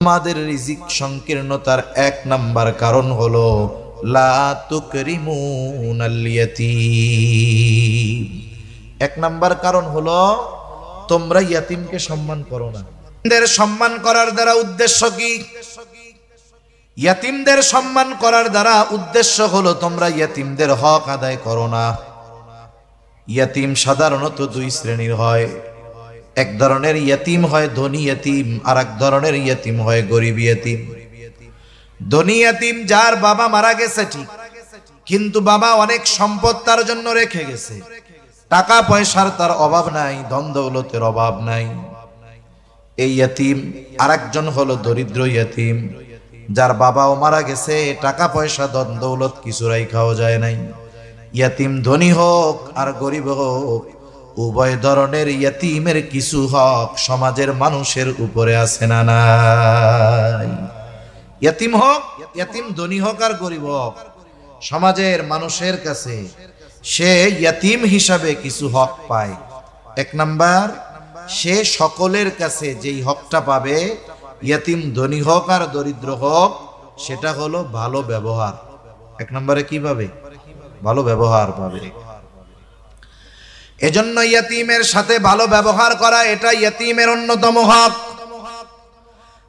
আমাদের রিজিক সংকীর্ণতার এক নাম্বার কারণ হলো লা তুকরিমুনাল ইয়াতীম। এক নাম্বার কারণ হলো তোমরা ইয়াতিমকে সম্মান করো না। ইয়াতিমদের সম্মান করার দ্বারা উদ্দেশ্য কি? ইয়াতিমদের সম্মান করার দ্বারা উদ্দেশ্য হলো তোমরা ইয়াতিমদের হক আদায় করো না। ইয়াতিম সাধারণত দুই শ্রেণীর হয়। এক ধরনের ইয়াতিম হয় ধনী ইয়াতিম, আর এক ধরনের ইয়াতিম হয় গরিব ইয়াতিম। ধনী ইয়াতিম যার বাবা মারা গেছে ঠিক, কিন্তু বাবা অনেক সম্পদ তার জন্য রেখে গেছে, টাকা পয়সার তার অভাব নাই, ধন দৌলতের অভাব নাই, এই ইয়াতিম। আরেকজন হলো দরিদ্র ইয়াতিম, যার বাবাও মারা গেছে, টাকা পয়সা ধন দৌলত কিছু রাইখাও যায় নাই। ইয়াতিম ধনী হোক আর গরিব হোক, উভয় ধরনের ইয়াতিমের কিছু হক সমাজের মানুষের উপরে আছে না নাই? ইয়াতিম হোক, ইয়াতিম ধনী হোক আর গরিব হোক, সমাজের মানুষের কাছে সে ইয়াতিম হিসাবে কিছু হক পায়। এক নাম্বার, সে সকলের কাছে যেই হকটা পাবে, ইয়াতিম ধনী হোক আর দরিদ্র হোক, সেটা হলো ভালো ব্যবহার। এক নম্বরে কি পাবে? ভালো ব্যবহার পাবে। এজন্য ইয়াতিমের সাথে ভালো ব্যবহার করা এটা ইয়াতিমের অন্যতম হক।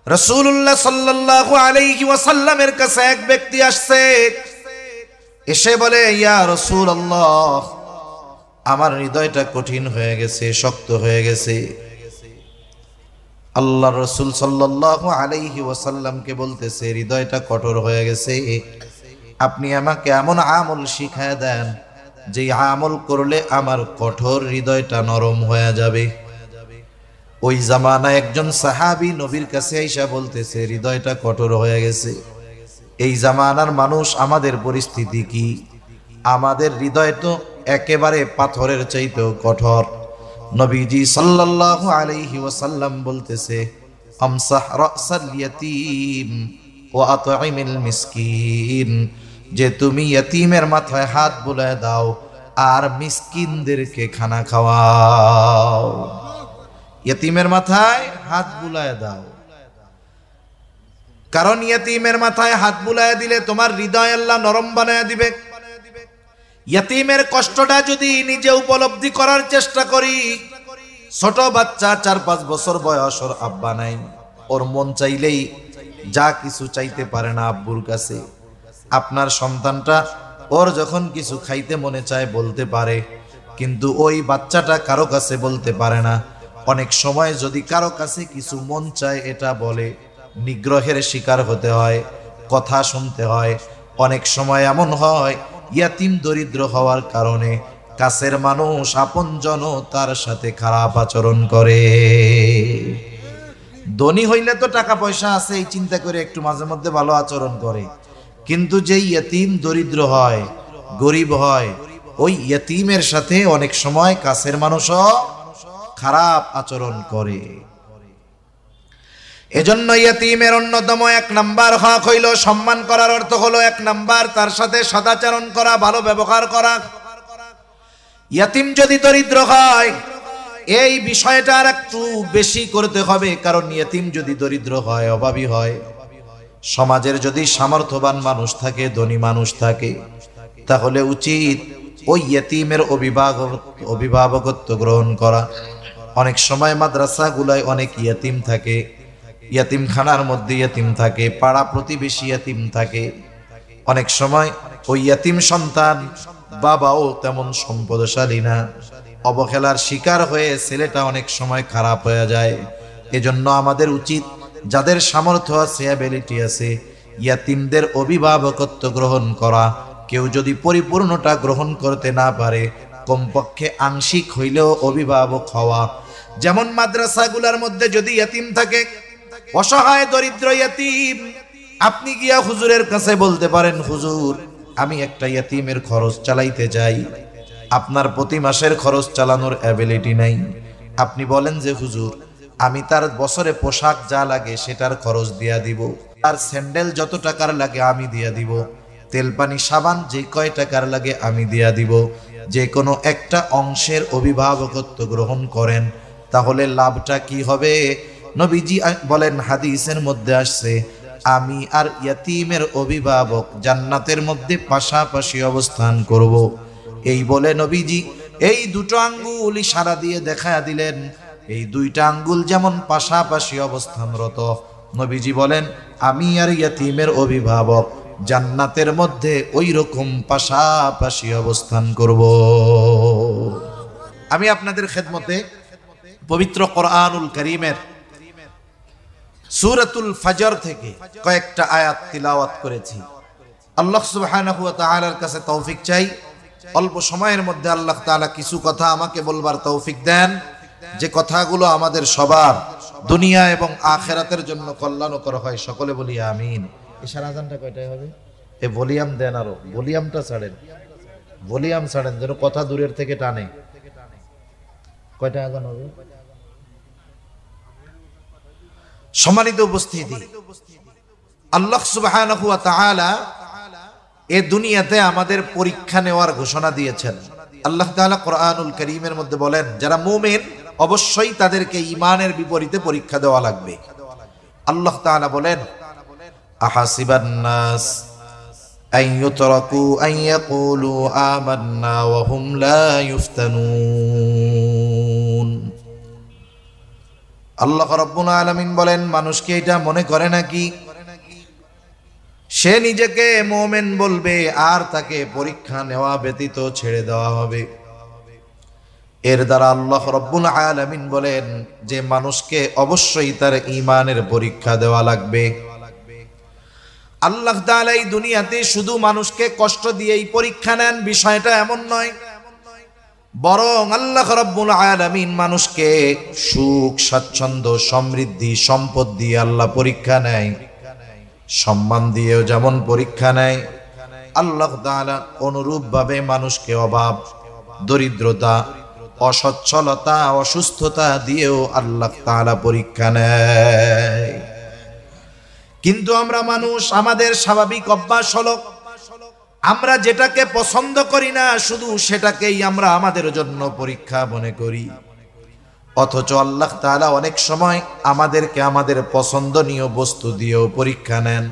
রাসূলুল্লাহ সাল্লাল্লাহু আলাইহি ওয়াসাল্লামের কাছে এক ব্যক্তি আসছে, এসে বলে, ইয়া রাসূলুল্লাহ, আমার হৃদয়টা কঠিন হয়ে গেছে, শক্ত হয়ে গেছে। আল্লাহর রাসূল সাল্লাল্লাহু আলাইহি ওয়াসাল্লামকে বলতেছে, হৃদয়টা কঠোর হয়ে গেছে, আপনি আমাকে এমন আমল শিখায় দেন যে আমল করলে আমার কঠোর হৃদয়টা নরম হয়ে যাবে। ওই জামানায় একজন সাহাবী নবীর কাছে আইসা বলতেছে, হৃদয়টা কঠোর হয়ে গেছে। এই জামানার মানুষ, আমাদের পরিস্থিতি কি? আমাদের হৃদয় তো একেবারে পাথরের চাইতেও কঠোর। নবীজি সাল্লাল্লাহু আলাইহি ওয়াসাল্লাম বলতেছে, আমসাহ রাসাল ইয়াতীম ওয়া আতঈমিল মিসকিন, যে তুমি ইয়াতীমের মাথায় হাত বুলায় দাও আর মিসকিনদেরকে খানা খাওয়াও। ইয়াতীমের মাথায় হাত বুলায় দাও, কারণ ইয়াতীমের মাথায় হাত বুলায় দিলে তোমার হৃদয় আল্লাহ নরম বানায় দিবে। ইয়াতীমের কষ্টটা যদি নিজে উপলব্ধি করার চেষ্টা করি, ছোট বাচ্চা 4-5 বছর বয়স, ওর আব্বা নাই, ওর মন চাইলেই যা কিছু চাইতে পারে না আব্বুর কাছে। আপনার সন্তানটা ওর যখন কিছু খাইতে মনে চায় বলতে পারে, কিন্তু ওই বাচ্চাটা কারো কাছে বলতে পারে না। অনেক সময় যদি কারো কাছে কিছু মন চায় এটা বলে, নিগ্রহের শিকার হতে হয়, কথা শুনতে হয়। অনেক সময় এমন হয়, ইয়াতিম দরিদ্র হওয়ার কারণে কাছের মানুষ আপনজন তার সাথে খারাপ আচরণ করে। ধনী হইলে তো টাকা পয়সা আছে, এই চিন্তা করে একটু মাঝে মধ্যে ভালো আচরণ করে, কিন্তু যেই ইয়াতিম দরিদ্র হয়, গরিব হয়, ওই ইয়াতিমের সাথে অনেক সময় কাছের মানুষও খারাপ আচরণ করে। এজন্য ইয়াতিমের অন্যতম 1 নাম্বার হক হইল সম্মান করার অর্থ হলো 1 নাম্বার তার সাথে সদাচরণ করা, ভালো ব্যবহার করা। ইয়াতিম যদি দরিদ্র হয়, এই বিষয়টা আর একটু বেশি করতে হবে, কারণ ইয়াতিম যদি দরিদ্র হয়, অভাবী হয়, সমাজের যদি সামর্থ্যবান মানুষ থাকে, ধনী মানুষ থাকে, তাহলে উচিত ওই ইয়াতিমের অভিভাবকত্ব গ্রহণ করা। অনেক সময় মাদ্রাসাগুলায় অনেক ইয়াতিম থাকে, ইয়াতিমখানার মধ্যে ইয়াতিম থাকে, পাড়া প্রতিবেশী ইয়াতিম থাকে। অনেক সময় ওই ইয়াতিম সন্তান বাবাও তেমন সম্পদশালী না, অবহেলার শিকার হয়ে ছেলেটা অনেক সময় খারাপ হয়ে যায়। এজন্য আমাদের উচিত, যাদের সামর্থ্য আছে, অ্যাবিলিটি আছে, ইয়াতিমদের অভিভাবকত্ব গ্রহণ করা। কেউ যদি পরিপূর্ণটা গ্রহণ করতে না পারে, কমপক্ষে আংশিক হইলেও অভিভাবক হওয়া। যেমন মাদ্রাসাগুলোর মধ্যে যদি ইয়াতিম থাকে, অসহায় দরিদ্র ইয়াতিম, আপনি গিয়া হুজুরের কাছে বলতে পারেন, হুজুর আমি একটা ইয়াতিমের খরচ চালাইতে চাই, আপনার প্রতি মাসের খরচ চালানোর অ্যাবিলিটি নাই। আপনি বলেন যে, হুজুর আমি তার বছরে পোশাক যা লাগে সেটার খরচ দিয়া দিব, তার স্যান্ডেল যত টাকার লাগে আমি দিয়া দিব, তেল পানি সাবান যে কয় টাকার লাগে আমি দিয়া দিব। যে কোনো একটা অংশের অভিভাবকত্ব গ্রহণ করেন, তাহলে লাভটা কি হবে? নবীজি বলেন, হাদিসের মধ্যে আসছে, আমি আর ইয়াতীমের অভিভাবক জান্নাতের মধ্যে পাশাপাশি অবস্থান করব। এই বলে নবীজি এই দুটো আঙ্গুল ইশারা দিয়ে দেখা দিলেন, এই দুইটা আঙ্গুল যেমন পাশাপাশি অবস্থানরত, নবীজি বলেন আমি আর ইয়াতীমের অভিভাবক জান্নাতের মধ্যে ওই রকম পাশাপাশি অবস্থান করব। আমি আপনাদের খেদমতে পবিত্র কোরআনুল কারীমের সূরাতুল ফজর থেকে কয়েকটা আয়াত তিলাওয়াত করেছি। আল্লাহ সুবহানাহু ওয়া তাআলার কাছে তৌফিক চাই, অল্প সময়ের মধ্যে আল্লাহ তাআলা কিছু কথা আমাকে বলবার তৌফিক দেন, যে কথাগুলো আমাদের সবার দুনিয়া এবং আখিরাতের জন্য কল্যাণকর হয়। সকলে বলি আমিন। ইশারা আজানটা কয়টায় হবে? এ ভলিউম দেন, আরো ভলিউমটা ছাড়েন, ভলিউম ছাড়েন যেন কথা দূরের থেকে টানে। কয়টা আজান হবে? সম্মানিত উপস্থিতি, আল্লাহ সুবহানাহু ওয়া তাআলা এই দুনিয়াতে আমাদের পরীক্ষা নেওয়ার ঘোষণা দিয়েছেন। আল্লাহ তাআলা কোরআনুল কারীমের মধ্যে বলেন, যারা মুমিন অবশ্যই তাদেরকে ঈমানের বিপরীতে পরীক্ষা দেওয়া লাগবে। আল্লাহ তাআলা বলেন, আহাসিবান নাস আন ইউতরাকু আন ইয়াকুলু আমান্না ওয়া হুম লা ইফতানুন। আল্লাহ রাব্বুল আলামিন বলেন, মানুষকে এটা মনে করে নাকি সে নিজেকে মুমিন বলবে আর তাকে পরীক্ষা নেওয়া ব্যতীত ছেড়ে দেওয়া হবে? এর দ্বারা আল্লাহ রাব্বুল আলামিন বলেন যে মানুষকে অবশ্যই তার ঈমানের পরীক্ষা দেওয়া লাগবে। আল্লাহ তাআলা এই দুনিয়াতে শুধু মানুষকে কষ্ট দিয়েই পরীক্ষা নেন বিষয়টা এমন নয়, বরং আল্লাহ রাব্বুল আলামিন মানুষকে সুখ, স্বাচ্ছন্দ্য, সমৃদ্ধি, সম্পদ দিয়ে আল্লাহ পরীক্ষা নেয়, সম্মান দিয়েও যেমন পরীক্ষা নেয়, আল্লাহ তাআলা অনুরূপভাবে মানুষকে অভাব, দরিদ্রতা, অসচ্ছলতা, অসুস্থতা দিয়েও আল্লাহ তাআলা পরীক্ষা নেয়। কিন্তু আমরা মানুষ, আমাদের স্বাভাবিক অভ্যাস হলো আমরা যেটাকে পছন্দ করি না শুধু সেটাকেই আমরা আমাদের জন্য পরীক্ষা মনে করি, অথচ আল্লাহ তাআলা অনেক সময় আমাদেরকে আমাদের পছন্দনীয় বস্তু দিয়েও পরীক্ষা নেন।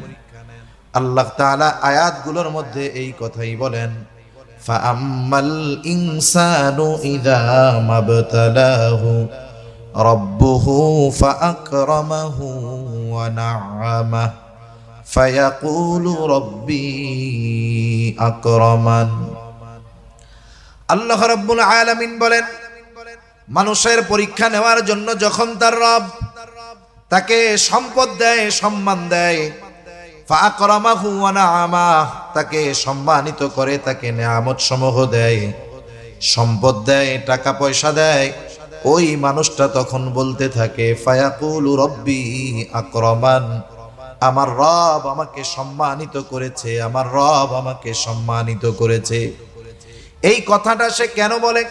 আল্লাহ তাআলা আয়াতগুলোর মধ্যে এই কথাই বলেন, ফাআম্মাল ইনসানু ইযা মাবতালাহু রাব্বুহু ফাআকরামাহু ওয়া না'আমাহু ফায়াকুলু রাব্বি আকরামান। আল্লাহ রাব্বুল আলামিন বলেন, মানুষের পরীক্ষা নেওয়ার জন্য যখন তার রব তাকে সম্পদ দেয়, সম্মান দেয়, ফাআকরামাহু ওয়া না'আমাহু, তাকে সম্মানিত করে, তাকে নেয়ামত সমূহ দেয়, সম্পদ দেয়, টাকা পয়সা দেয়, ওই মানুষটা তখন বলতে থাকে, ফায়াকুলু রাব্বি আকরামান, আমার রব আমাকে সম্মানিত করেছে, আমার রব আমাকে সম্মানিত করেছে। এই কথাটা সে কেন বলে?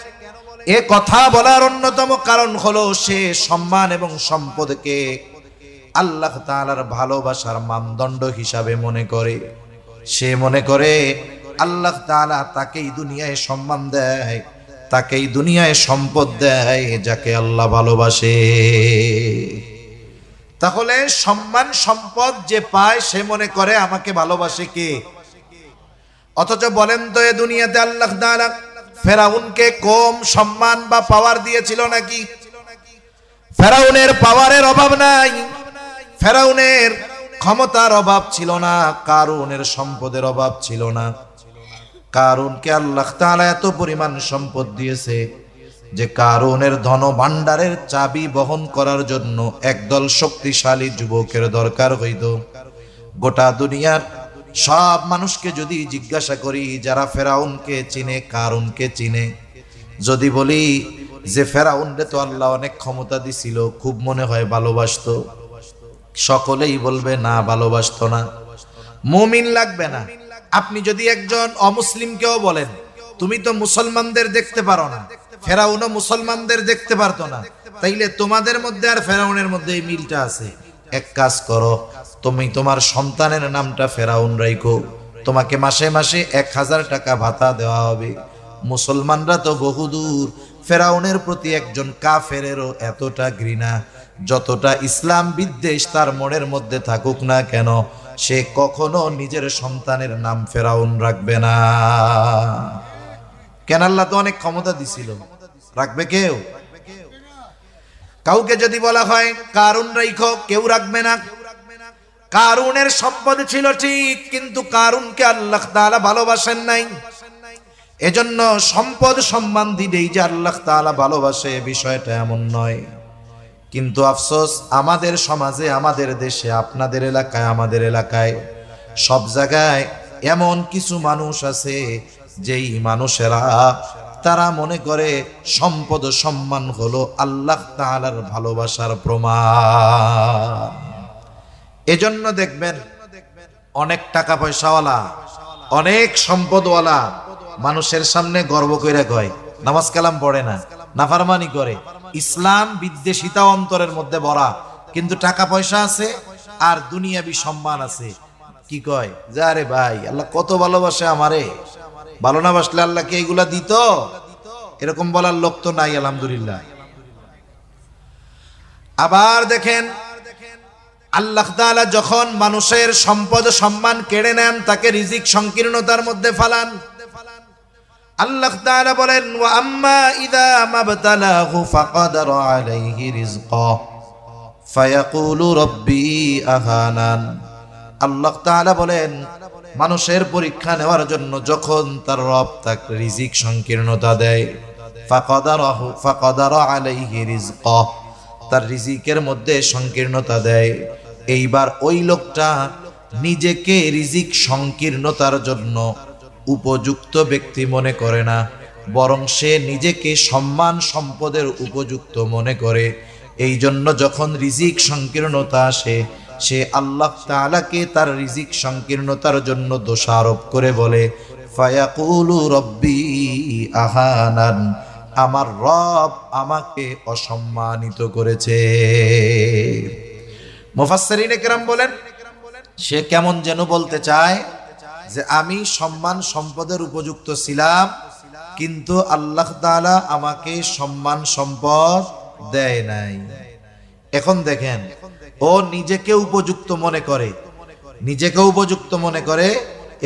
এ কথা বলার অন্যতম কারণ হলো সে সম্মান এবং সম্পদকে আল্লাহ তাআলার ভালোবাসার মানদণ্ড হিসাবে মনে করে। সে মনে করে আল্লাহ তাআলা তাকেই দুনিয়ায় সম্মান দেয়, তাকেই দুনিয়ায় সম্পদ দেয় যাকে আল্লাহ ভালোবাসে। তাহলে সম্মান সম্পদ যে পায় সে মনে করে আমাকে ভালোবাসে কে? অথচ বলেন তো, এ দুনিয়াতে আল্লাহ তাআলা ফেরাউনকে কম সম্মান বা পাওয়ার দিয়েছিল নাকি? ফেরাউনের পাওয়ারের অভাব নাই, ফেরাউনের ক্ষমতার অভাব ছিল না, কারুনের সম্পদের অভাব ছিল না। কারুনকে আল্লাহ তাআলা এত পরিমাণ সম্পদ দিয়েছে যে কারুনের ধন ভাণ্ডারের চাবি বহন করার জন্য একদল শক্তিশালী যুবকের দরকার হইত। গোটা দুনিয়ার সব মানুষকে যদি জিজ্ঞাসা করি যারা ফেরাউনকে চিনে, কারুনকে চিনে, যদি বলি যে ফেরাউনরে তো আল্লাহ অনেক ক্ষমতা দিছিল, খুব মনে হয় ভালোবাসতো, সকলেই বলবে না, ভালোবাসতো না। মুমিন লাগবে না। আপনি যদি একজন অমুসলিমকেও বলেন তুমি তো মুসলমানদের দেখতে পারো না, ফেরাউনও মুসলমানদের দেখতে পারতো না, তাইলে তোমাদের মধ্যে আর ফেরাউনের মধ্যে এই মিলটা আছে। এক কাজ করো, তুমি তোমার সন্তানের নামটা ফেরাউন রাখো, তোমাকে মাসে মাসে 1000 টাকা ভাতা দেওয়া হবে। মুসলমানরা তো বহুদূর, ফেরাউনের প্রতি একজন কাফেরেরও এতটা ঘৃণা, যতটা ইসলাম বিদ্বেষ তার মনের মধ্যে থাকুক না কেন, সে কখনো নিজের সন্তানের নাম ফেরাউন রাখবে না। কেন? আল্লাহ তো অনেক ক্ষমতা দিছিল, রাখবে কেউ? কাউকে যদি বলা হয় কারুন রাইখো, কেউ রাখবে না। কারুনের সম্পদ ছিল ঠিক, কিন্তু কারুনকে আল্লাহ তাআলা ভালোবাসেন নাই। এজন্য সম্পদ সম্মান দিলেই যে আল্লাহ তাআলা ভালোবাসে, বিষয়টা এমন নয়। কিন্তু আফসোস, আমাদের সমাজে, আমাদের দেশে, আপনাদের এলাকায়, আমাদের এলাকায়, সব জায়গায় এমন কিছু মানুষ আছে যেই মানুষেরা তারা মনে করে সম্পদ সম্মান হলো আল্লাহ তাআলার ভালোবাসার প্রমাণ। এজন্য দেখবেন অনেক টাকা পয়সাওয়ালা, অনেক সম্পদওয়ালা মানুষের সামনে গর্ব কইরা কয় নামাজ কালাম পড়ে না, নাফরমানি করে, ইসলাম বিদ্বেষিতা অন্তরের মধ্যে ভরা, কিন্তু টাকা পয়সা আছে আর দুনিয়াবি সম্মান আছে। কি কয় যে আরে ভাই আল্লাহ কত ভালোবাসে আমারে, ভালো না বাসলে আল্লাহ কি এইগুলা দিত? এরকম বলার লোক তো নাই আলহামদুলিল্লাহ। আবার দেখেন আল্লাহ তাআলা যখন মানুষের সম্পদ সম্মান কেড়ে নেন, তাকে রিজিক সংকীর্ণতার মধ্যে ফালান। আল্লাহ তাআলা বলেন ওয়া আম্মা ইযা মাবতালাহু ফাকাদারা আলাইহি রিজকা ফায়াকুলু রাব্বি আহানান। আল্লাহ তাআলা বলেন মানুষের পরীক্ষা নেওয়ার জন্য যখন তার রব তাকে রিজিক সংকীর্ণতা দেয়, ফাকাদারা আলাইহি রিজকা, তার রিজিকের মধ্যে সংকীর্ণতা দেয়, এইবার ওই লোকটা নিজেকে রিজিক সংকীর্ণতার জন্য উপযুক্ত ব্যক্তি মনে করে না, বরং সে নিজেকে সম্মান সম্পদের উপযুক্ত মনে করে। এই জন্য যখন রিজিক সংকীর্ণতা আসে, সে আল্লাহ তাআলাকে তার রিজিক সংকীর্ণতার জন্য দোষারোপ করে বলে ফায়াকুলু রব্বি আহানান, আমার রব আমাকে অসম্মানিত করেছে। মুফাসসিরিনে কেরাম বলেন সে কেমন যেন বলতে চায় যে আমি সম্মান সম্পদের উপযুক্ত ছিলাম, কিন্তু আল্লাহ তাআলা আমাকে সম্মান সম্পদ দেয় নাই। এখন দেখেন ও নিজেকে উপযুক্ত মনে করে, নিজেকে উপযুক্ত মনে করে,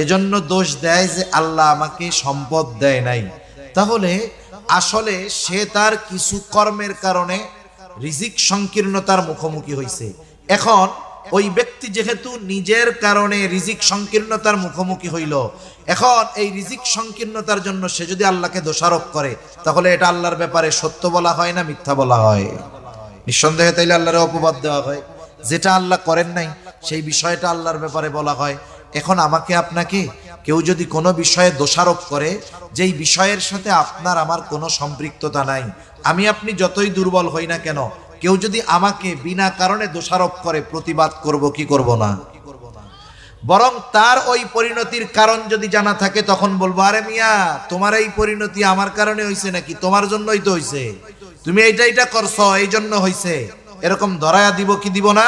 এজন্য দোষ দেয় যে আল্লাহ আমাকে সম্পদ দেয় নাই। তাহলে আসলে সে তার কিছু কর্মের কারণে রিজিক সংকীর্ণতার মুখোমুখি হয়েছে। এখন ওই ব্যক্তি যেহেতু নিজের কারণে রিজিক সংকীর্ণতার মুখোমুখি হইল, এখন এই রিজিক সংকীর্ণতার জন্য সে যদি আল্লাহকে দোষারোপ করে, তাহলে এটা আল্লাহর ব্যাপারে সত্য বলা হয় না মিথ্যা বলা হয়? নিঃসন্দেহে তাইলে আল্লাহর অপবাদ দেওয়া হয়। যেটা আল্লাহ করেন নাই সেই বিষয়টা আল্লাহর ব্যাপারে বলা হয়। এখন আমাকে আপনাকে কেউ যদি কোনো বিষয়ে দোষারোপ করে, যেই বিষয়ের সাথে আপনার আমার কোনো সম্পৃক্ততা নাই, আমি আপনি যতই দুর্বল হই না কেন, কেউ যদি আমাকে বিনা কারণে দোষারোপ করে, প্রতিবাদ করব কি করব না? বরং তার ওই পরিণতির কারণ যদি জানা থাকে, তখন বলবো আরে মিয়া তোমার এই পরিণতি আমার কারণে হইছে নাকি? তোমার জন্যই তো হইছে, তুমি এইটা করছো এই জন্য হইছে, এরকম ধরায়া দিব কি দিব না?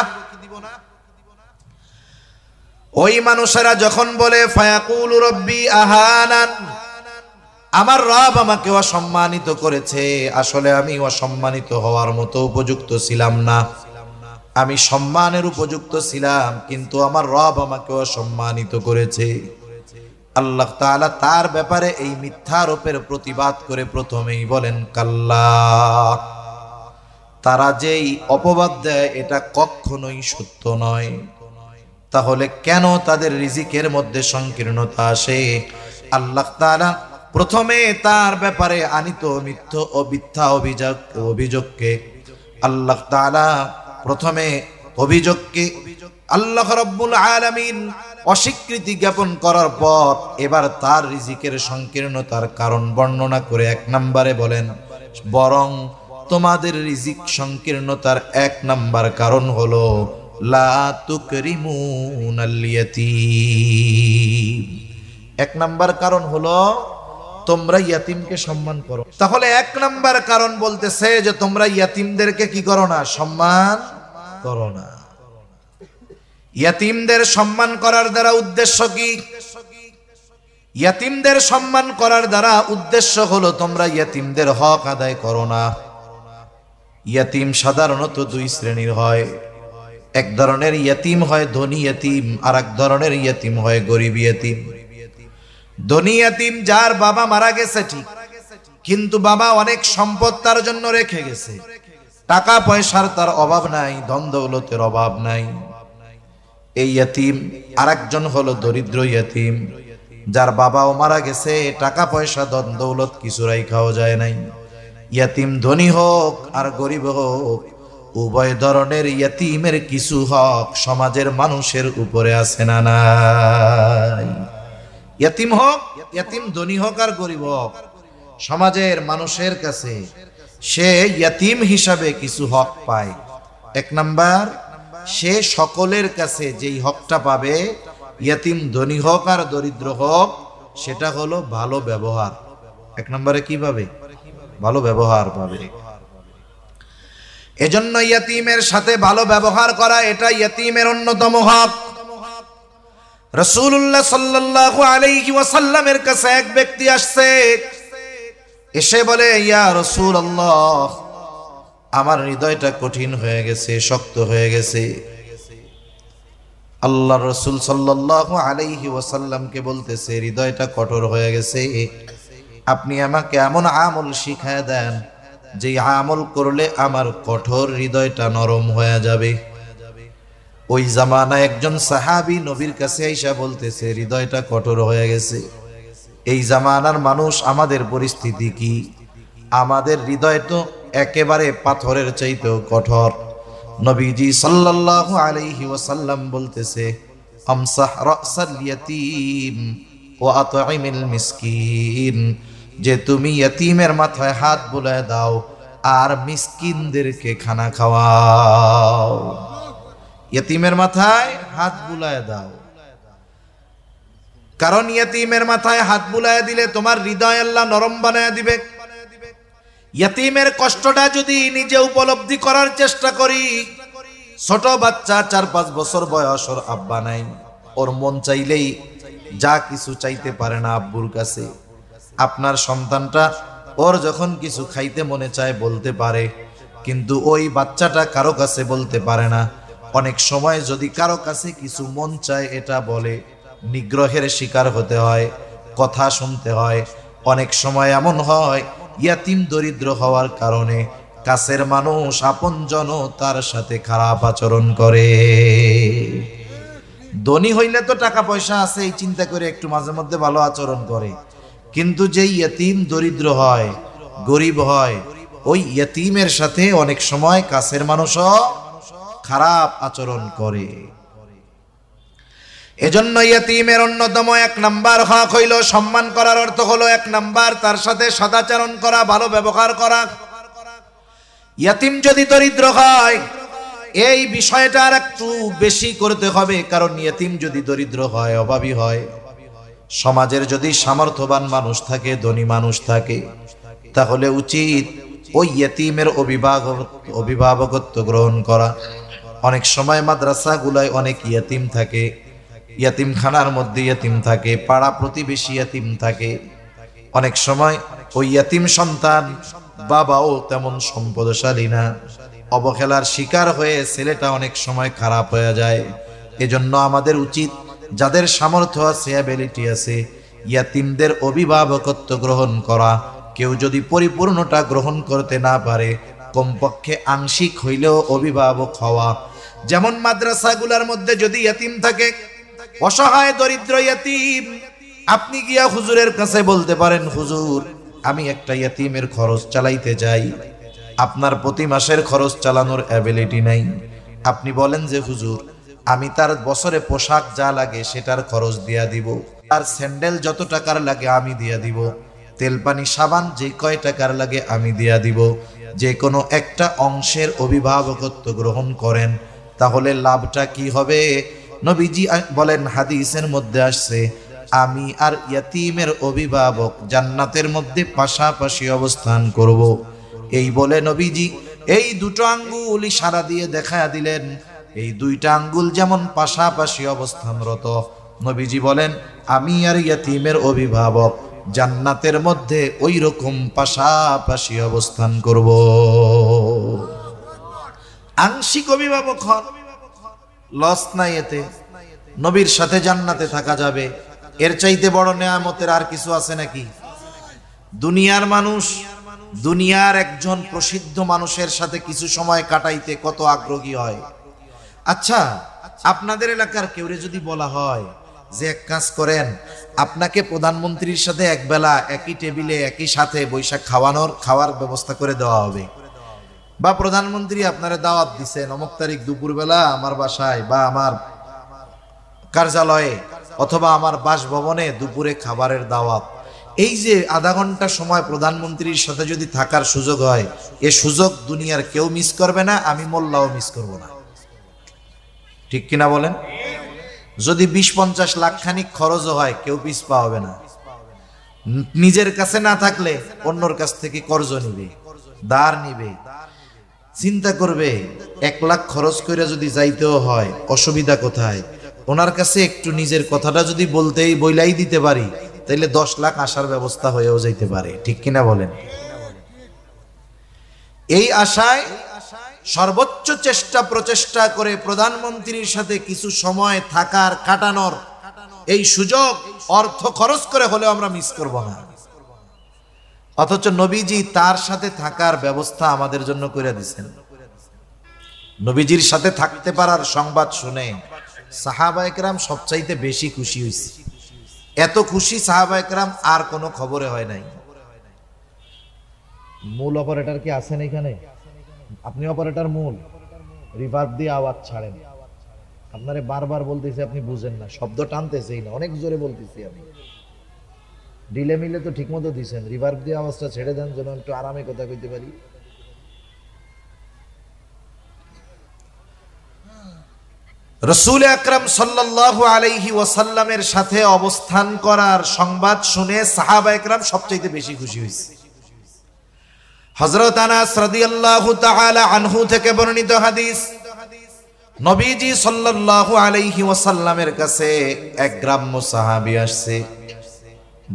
ওই মানুষেরা যখন বলে ফায়াকুলু রব্বি আহানান, আমার রব আমাকে অসম্মানিত করেছে, আসলে আমি অসম্মানিত হওয়ার মতো উপযুক্ত ছিলাম না, আমি সম্মানের উপযুক্ত ছিলাম, কিন্তু আমার রব আমাকে অসম্মানিত করেছে। আল্লাহ তাআলা তার ব্যাপারে এই মিথ্যারোপের প্রতিবাদ করে প্রথমেই বলেন কাল্লা, তারা যেই অপবাদ দেয় এটা কখনোই সত্য নয়। তাহলে কেন তাদের রিজিকের মধ্যে সংকীর্ণতা আসে? আল্লাহ তাআলা প্রথমে তার ব্যাপারে আনিত মিথ্যা অভিযোগকে আল্লাহ তাআলা প্রথমে অভিযোগকে আল্লাহ রাব্বুল আলামিন অস্বীকৃতি জ্ঞাপন করার পর এবার তার রিজিকের সংকীর্ণতার কারণ বর্ণনা করে 1 নম্বরে বলেন, বরং তোমাদের রিজিক সংকীর্ণতার 1 নাম্বার কারণ হলো লা তুকরিমুনাল ইয়াতীম। 1 নাম্বার কারণ হলো তোমরা ইয়াতিমকে সম্মান করো। তাহলে 1 নাম্বার কারণ বলতেছে যে তোমরা ইয়াতিমদেরকে কি করো না? সম্মান করো না। ইয়াতিমদের সম্মান করার দ্বারা উদ্দেশ্য কি? ইয়াতিমদের সম্মান করার দ্বারা উদ্দেশ্য হলো তোমরা ইয়াতিমদের হক আদায় করো না। ইয়াতিম সাধারণত দুই শ্রেণীর হয়, এক ধরনের ইয়াতিম হয় ধনী ইয়াতিম, আর এক ধরনের ইয়াতিম হয় গরিব ইয়াতিম। ধনী ইয়াতিম যার বাবা মারা গেছে ঠিক, কিন্তু বাবা অনেক সম্পদ তার জন্য রেখে গেছে, টাকা পয়সার তার অভাব নাই, ধন দৌলতের অভাব নাই, এই ইয়াতিম। আর একজন হলো দরিদ্র ইয়াতিম, যার বাবাও মারা গেছে, টাকা পয়সা ধন দৌলত কিছু রাইখাও যায় নাই। ইয়াতিম ধনী হোক আর গরিব হোক, উভয় ধরনের ইয়াতিমের কিছু হক সমাজের মানুষের উপরে আছে না নাই? ইয়াতিম হোক, ইয়াতিম ধনী হোক আর গরিব হোক, সমাজের মানুষের কাছে সে ইয়াতিম হিসাবে কিছু হক পায়। এক নাম্বার, সে সকলের কাছে যেই হকটা পাবে, ইয়াতিম ধনী হোক আর দরিদ্র হোক, সেটা হলো ভালো ব্যবহার। এক নম্বরে কি পাবে? ভালো ব্যবহার পাবে। এজন্য ইয়াতিমের সাথে ভালো ব্যবহার করা, এটা ইয়াতিমের অন্যতম হক। রাসূলুল্লাহ সাল্লাল্লাহু আলাইহি ওয়াসাল্লামের কাছে এক ব্যক্তি আসছে, এসে বলে, ইয়া রাসূলুল্লাহ, আমার হৃদয়টা কঠিন হয়ে গেছে, শক্ত হয়ে গেছে। আল্লাহ রাসূল সাল্লাল্লাহু আলাইহি ওয়াসাল্লামকে বলতেছে, হৃদয়টা কঠোর হয়ে গেছে, আপনি আমাকে এমন আমল শিখায় দেন যে আমল করলে আমার কঠোর হৃদয়টা নরম হয়ে যাবে। ওই জামানায় একজন সাহাবী নবীর কাছে আইসা বলতেছে, হৃদয়টা কঠোর হয়ে গেছে। এই জামানার মানুষ, আমাদের পরিস্থিতি কি? আমাদের হৃদয় তো একেবারে পাথরের চাইতেও কঠোর। নবীজি সাল্লাল্লাহু আলাইহি ওয়াসাল্লাম বলতেছে, আমসাহ রাসাল ইয়াতীম ওয়া আতঈমিল মিসকিন, যে তুমি ইয়াতীমের মাথায় হাত বুলায় দাও আর মিসকিনদেরকে খানা খাওয়াও। ইয়াতীমের মাথায় হাত বুলায় দাও, কারণ ইয়াতীমের মাথায় হাত বুলায় দিলে তোমার হৃদয় আল্লাহ নরম বানায় দিবে। ইয়াতীমের কষ্টটা যদি নিজে উপলব্ধি করার চেষ্টা করি, ছোট বাচ্চা 4-5 বছর বয়স, ওর আব্বা নাই, ওর মন চাইলেই যা কিছু চাইতে পারে না আব্বুর কাছে। আপনার সন্তানটা, ওর যখন কিছু খাইতে মনে চায় বলতে পারে, কিন্তু ওই বাচ্চাটা কারো কাছে বলতে পারে না। অনেক সময় যদি কারো কাছে কিছু মন চায় এটা বলে, নিগ্রহের শিকার হতে হয়, কথা শুনতে হয়। অনেক সময় এমন হয়, ইয়াতিম দরিদ্র হওয়ার কারণে কাছের মানুষ আপনজন তার সাথে খারাপ আচরণ করে। ধনী হইলে তো টাকা পয়সা আছে, এই চিন্তা করে একটু মাঝে মধ্যে ভালো আচরণ করে, কিন্তু যেই ইয়াতিম দরিদ্র হয়, গরিব হয়, ওই ইয়াতিমের সাথে অনেক সময় কাছের মানুষও খারাপ আচরণ করে। এজন্য ইয়াতিমের অন্যতম 1 নাম্বার হক হইল সম্মান করার অর্থ হলো 1 নাম্বার তার সাথে সদাচরণ করা, ভালো ব্যবহার করা। ইয়াতিম যদি দরিদ্র হয়, এই বিষয়টা আর একটু বেশি করতে হবে, কারণ ইয়াতিম যদি দরিদ্র হয়, অভাবী হয়, সমাজের যদি সামর্থ্যবান মানুষ থাকে, ধনী মানুষ থাকে, তাহলে উচিত ওই ইয়াতিমের অভিভাবকত্ব গ্রহণ করা। অনেক সময় মাদ্রাসাগুলায় অনেক ইয়াতিম থাকে, ইয়াতিমখানার মধ্যে ইয়াতিম থাকে, পাড়া প্রতিবেশী ইয়াতিম থাকে। অনেক সময় ওই ইয়াতিম সন্তান বাবাও তেমন সম্পদশালী না, অবহেলার শিকার হয়ে ছেলেটা অনেক সময় খারাপ হয়ে যায়। এজন্য আমাদের উচিত, যাদের সামর্থ্য আছে, অ্যাবিলিটি আছে, ইয়াতিমদের অভিভাবকত্ব গ্রহণ করা। কেউ যদি পরিপূর্ণটা গ্রহণ করতে না পারে, কমপক্ষে আংশিক হইলেও অভিভাবক হওয়া। যেমন মাদ্রাসাগুলোর মধ্যে যদি ইয়াতিম থাকে, অসহায় দরিদ্র ইয়াতিম, আপনি গিয়া হুজুরের কাছে বলতে পারেন, হুজুর আমি একটা ইয়াতিমের খরচ চালাইতে যাই, আপনার প্রতি মাসের খরচ চালানোর অ্যাবিলিটি নাই। আপনি বলেন যে হুজুর আমি তার বছরে পোশাক যা লাগে সেটার খরচ দিয়া দিব, তার স্যান্ডেল যত টাকার লাগে আমি দিয়া দিব, তেল পানি সাবান যে কয় টাকার লাগে আমি দিয়া দিব। যে কোনো একটা অংশের অভিভাবকত্ব গ্রহণ করেন, তাহলে লাভটা কি হবে? নবীজি বলেন, হাদিসের মধ্যে আসছে, আমি আর ইয়াতিমের অভিভাবক জান্নাতের মধ্যে পাশাপাশি অবস্থান করব। এই বলে নবীজি এই দুটো আঙ্গুল ইশারা দিয়ে দেখায়া দিলেন, এই দুইটা আঙ্গুল যেমন পাশাপাশি অবস্থানরত, নবীজি বলেন, আমি আর ইয়াতীমের অভিভাবক জান্নাতের মধ্যে ওই রকম পাশাপাশি অবস্থান করব। আংশিক অভিভাবক হন, লস নাই এতে, নবীর সাথে জান্নাতে থাকা যাবে। এর চাইতে বড় নেয়ামতের আর কিছু আছে নাকি? দুনিয়ার মানুষ, দুনিয়ার একজন প্রসিদ্ধ মানুষের সাথে কিছু সময় কাটাইতে কত আগ্রহী হয়। আচ্ছা, আপনাদের এলাকার কেউরে যদি বলা হয় যে এক কাজ করেন, আপনাকে প্রধানমন্ত্রীর সাথে একবেলা একই টেবিলে একই সাথে বৈশাখ খাওয়ার ব্যবস্থা করে দেওয়া হবে, বা প্রধানমন্ত্রী আপনারা দাওয়াত দিচ্ছেন অমুক তারিখ দুপুরবেলা আমার বাসায় বা আমার কার্যালয়ে অথবা আমার বাসভবনে দুপুরে খাবারের দাওয়াত, এই যে আধা ঘন্টা সময় প্রধানমন্ত্রীর সাথে যদি থাকার সুযোগ হয়, এ সুযোগ দুনিয়ার কেউ মিস করবে না, আমি মোল্লাও মিস করব না। ঠিক কিনা বলেন? যদি 20-50 লাখ খানিক খরচও হয়, কেউ পিছ পা হবে না। নিজের কাছে না থাকলে অন্যর কাছ থেকে কর্জ নিবে, ধার নিবে, চিন্তা করবে 1 লাখ খরচ করে যদি যাইতেও হয় অসুবিধা কোথায়। ওনার কাছে একটু নিজের কথাটা যদি বইলাই দিতে পারি, তাইলে 10 লাখ আসার ব্যবস্থা হয়েও যাইতে পারে। ঠিক কিনা বলেন? এই আশায় সর্বোচ্চ প্রচেষ্টা করে প্রধানমন্ত্রীর সাথে কিছু সময় থাকার কাটানোর এই সুযোগ অর্থ খরচ করে হলেও আমরা মিস করব না। অথচ নবীজি তার সাথে থাকার ব্যবস্থা আমাদের জন্য করে দিয়েছেন। নবীজির সাথে থাকতে পারার সংবাদ শুনে সাহাবায়ে কেরাম সবচাইতে বেশি খুশি হয়েছে। এত খুশি সাহাবায়ে কেরাম আর কোনো খবরে হয় নাই। মূল অপারেটর কি আছেন এখানে? আপনি অপারেটর মূল, রিভার্ব দিয়ে আওয়াজ ছাড়েন। আপনারে বারবার বলতেছি, আপনি বুঝেন না, শব্দ টানতেছেই না, অনেক জোরে বলতেছি আমি। ডিলে মিলে তো ঠিক মতো দিচ্ছেন, রিভার্ব দিয়ে আওয়াজটা ছেড়ে দেন যেন একটু আরামে কথা কইতে পারি। রাসূল আকরাম সাল্লাল্লাহু আলাইহি ওয়াসাল্লামের সাথে অবস্থান করার সংবাদ শুনে সাহাবায়ে কেরাম সবচেয়ে বেশি খুশি হয়েছে। হযরত আনাস রাদিয়াল্লাহু তাআলা আনহু থেকে বর্ণিত হাদিস, নবীজি সাল্লাল্লাহু আলাইহি ওয়াসাল্লামের কাছে এক গ্রাম্য সাহাবী আসছে।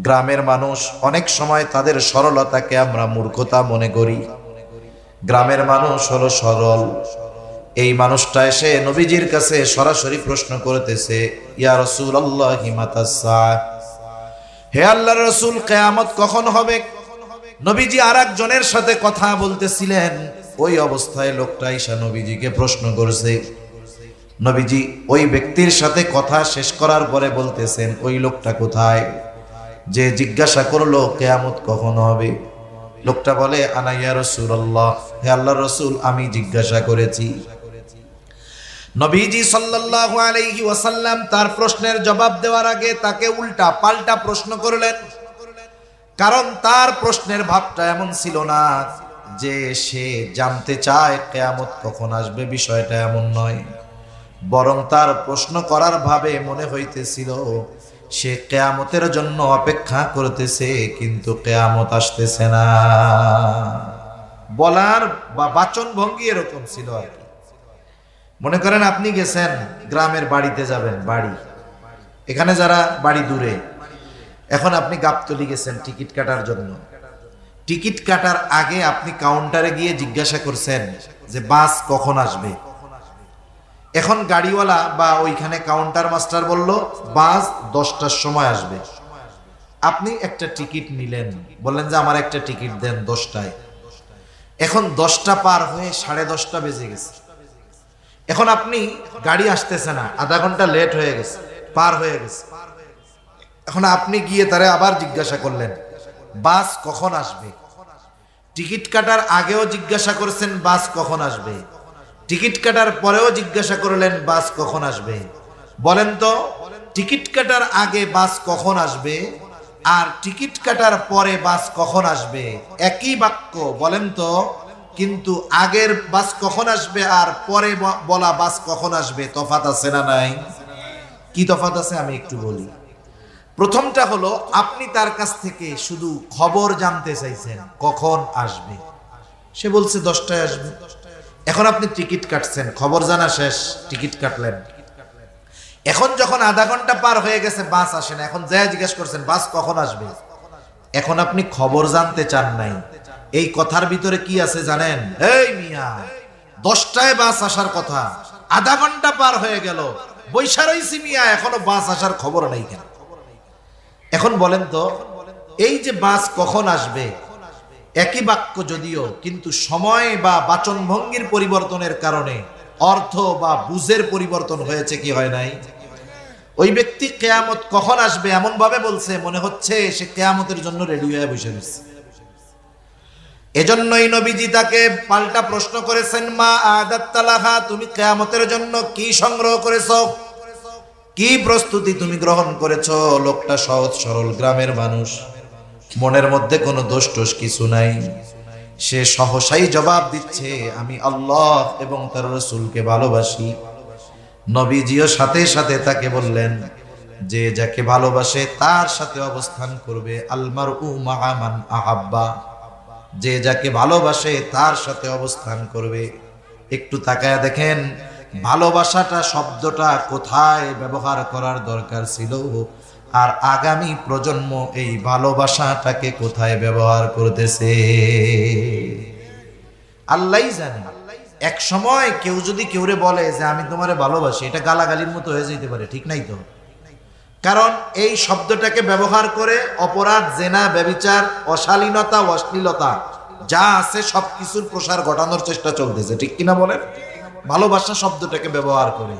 গ্রামের মানুষ অনেক সময় তাদের সরলতাকে আমরা মূর্খতা মনে করি। গ্রামের মানুষ হলো সরল। এই মানুষটা এসে নবীজির কাছে সরাসরি প্রশ্ন করতেছে, ইয়া রাসূলুল্লাহি মাতাস সাআহ, হে আল্লাহর রাসূল, কিয়ামত কখন হবে? নবীজি আরেকজনের সাথে কথা বলতেছিলেন, ওই অবস্থায় লোকটা এসে নবীজিকে প্রশ্ন করেছে। নবীজি ওই ব্যক্তির সাথে কথা শেষ করার পরে বলতেছেন, ওই লোকটা কোথায় যে জিজ্ঞাসা করলো কিয়ামত কখন হবে? লোকটা বলে, আনা ইয়া রাসূলুল্লাহ, হে আল্লাহর রাসূল, আমি জিজ্ঞাসা করেছি। নবীজি সাল্লাল্লাহু আলাইহি ওয়াসাল্লাম তার প্রশ্নের জবাব দেওয়ার আগে তাকে উল্টা পাল্টা প্রশ্ন করলেন। কারণ তার প্রশ্নের ভাবটা এমন ছিল না যে সে জানতে চায় কিয়ামত কখন আসবে, বিষয়টা এমন নয়। বরং তার প্রশ্ন করার ভাবে মনে হইতেছিল সে কিয়ামতের জন্য অপেক্ষা করতেছে, কিন্তু কিয়ামত আসতেছে না। বলার বা বাচন ভঙ্গি এরকম ছিল আর কি। মনে করেন আপনি গেছেন গ্রামের বাড়িতে যাবেন, বাড়ি এখানে যারা বাড়ি দূরে, এখন আপনি গাবতলী গেছেন টিকিট কাটার জন্য। টিকিট কাটার আগে আপনি কাউন্টারে গিয়ে জিজ্ঞাসা করছেন যে বাস কখন আসবে। এখন গাড়িওয়ালা বা ওইখানে কাউন্টার মাস্টার বলল বাস 10টার সময় আসবে। আপনি একটা টিকিট নিলেন, বললেন যে আমার একটা টিকিট দেন 10টায়। এখন 10টা পার হয়ে 10:30 বেজে গেছে। এখন আপনি গাড়ি আসতেছে না, আধা ঘন্টা লেট হয়ে গেছে, পার হয়ে গেছে। এখন আপনি গিয়ে তারে আবার জিজ্ঞাসা করলেন বাস কখন আসবে। টিকিট কাটার আগেও জিজ্ঞাসা করছেন বাস কখন আসবে, টিকিট কাটার পরেও জিজ্ঞাসা করলেন বাস কখন আসবে। বলেন তো, টিকিট কাটার আগে বাস কখন আসবে আর টিকিট কাটার পরে বাস কখন আসবে? একই বাক্য, বলেন তো। কিন্তু আগের বাস কখন আসবে আর পরে বলা বাস কখন আসবে, তফাৎ আছে না নাই? কি তফাৎ আছে আমি একটু বলি। প্রথমটা হলো আপনি তার কাছ থেকে শুধু খবর জানতে চাইছেন কখন আসবে, সে বলছে 10টায় আসবে। এখন আপনি টিকিট কাটছেন, খবর জানা শেষ, টিকিট কাটলেন। এখন যখন আধা ঘন্টা পার হয়ে গেছে বাস আসে না, এখন যা জিজ্ঞেস করছেন বাস কখন আসবে, এখন আপনি খবর জানতে চান নাই। এই কথার ভিতরে কি আছে জানেন? এই মিয়া, 10টায় বাস আসার কথা, আধা ঘন্টা পার হয়ে গেল, বৈশা রইছি মিয়া, এখনো বাস আসার খবর নাই কেন? এখন বলেন তো, এই যে বাস কখন আসবে একই বাক্য যদিও, কিন্তু সময় বা বাচন ভঙ্গির পরিবর্তনের কারণে অর্থ বা বুঝের পরিবর্তন হয়েছে কি হয় নাই? ওই ব্যক্তি কিয়ামত কখন আসবে এমন ভাবে বলছে, মনে হচ্ছে সে কিয়ামতের জন্য রেডি হয়ে বসে রয়েছে। এজন্যই নবীজি তাকে পাল্টা প্রশ্ন করেছেন, মা আদাত্তালাহা, তুমি কিয়ামতের জন্য কি সংগ্রহ করেছো, কি প্রস্তুতি তুমি গ্রহণ করেছো? লোকটা সহজ সরল গ্রামের মানুষ, মনের মধ্যে কোনো দোষ টোষ কিছু নাই। সে সহসাই জবাব দিচ্ছে, আমি আল্লাহ এবং তার রাসূলকে ভালোবাসি। নবীজিও সাথে সাথে তাকে বললেন, যে যাকে ভালোবাসে তার সাথে অবস্থান করবে। আলমারউ মাআ মান আহাব্বা, যে যাকে ভালোবাসে তার সাথে অবস্থান করবে। একটু তাকায়া দেখেন ভালোবাসাটা শব্দটা কোথায় ব্যবহার করার দরকার ছিল, আর আগামী প্রজন্ম এই ভালোবাসাটাকে কোথায় ব্যবহার করতেছে আল্লাহই জানে। এক সময় কেউ যদি কেউরে বলে যে আমি তোমারে ভালোবাসি, এটা গালাগালির মতো হয়ে যেতে পারে, ঠিক নাই তো? কারণ এই শব্দটাকে ব্যবহার করে অপরাধ, জেনা, ব্যভিচার, অশালীনতা, অশ্লীলতা যা আছে সবকিছুর প্রসার ঘটানোর চেষ্টা চলতেছে, ঠিক কিনা বলেন? ভালোবাসা শব্দটাকে ব্যবহার করে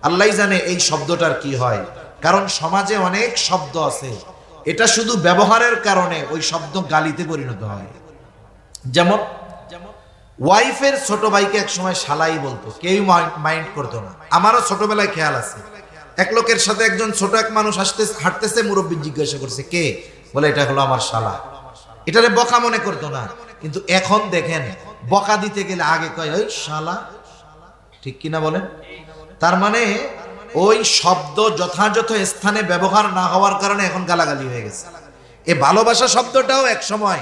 আল্লাহই জানে এই শব্দটার কি হয়। কারণ সমাজে অনেক শব্দ আছে, এটা শুধু ব্যবহারের কারণে ওই শব্দ গালিতে পরিণত হয়। যেমন ওয়াইফের ছোট ভাইকে এক সময় শালাই বলতো, কেউ মাইন্ড করতো না। আমারও ছোটবেলায় খেয়াল আছে, এক লোকের সাথে একজন ছোট এক মানুষ হাঁটতেছে, মুরব্বী জিজ্ঞাসা করছে কে, বলে এটা হলো আমার শালা। এটারে বকা মনে করতো না, কিন্তু এখন দেখেন বকা দিতে গেলে আগে কয় ওই শালা, ঠিক কিনা বলেন? তার মানে ওই শব্দ যথাযথ স্থানে ব্যবহার না হওয়ার কারণে এখন গালাগালি হয়ে গেছে। এই ভালোবাসা শব্দটাও এক সময়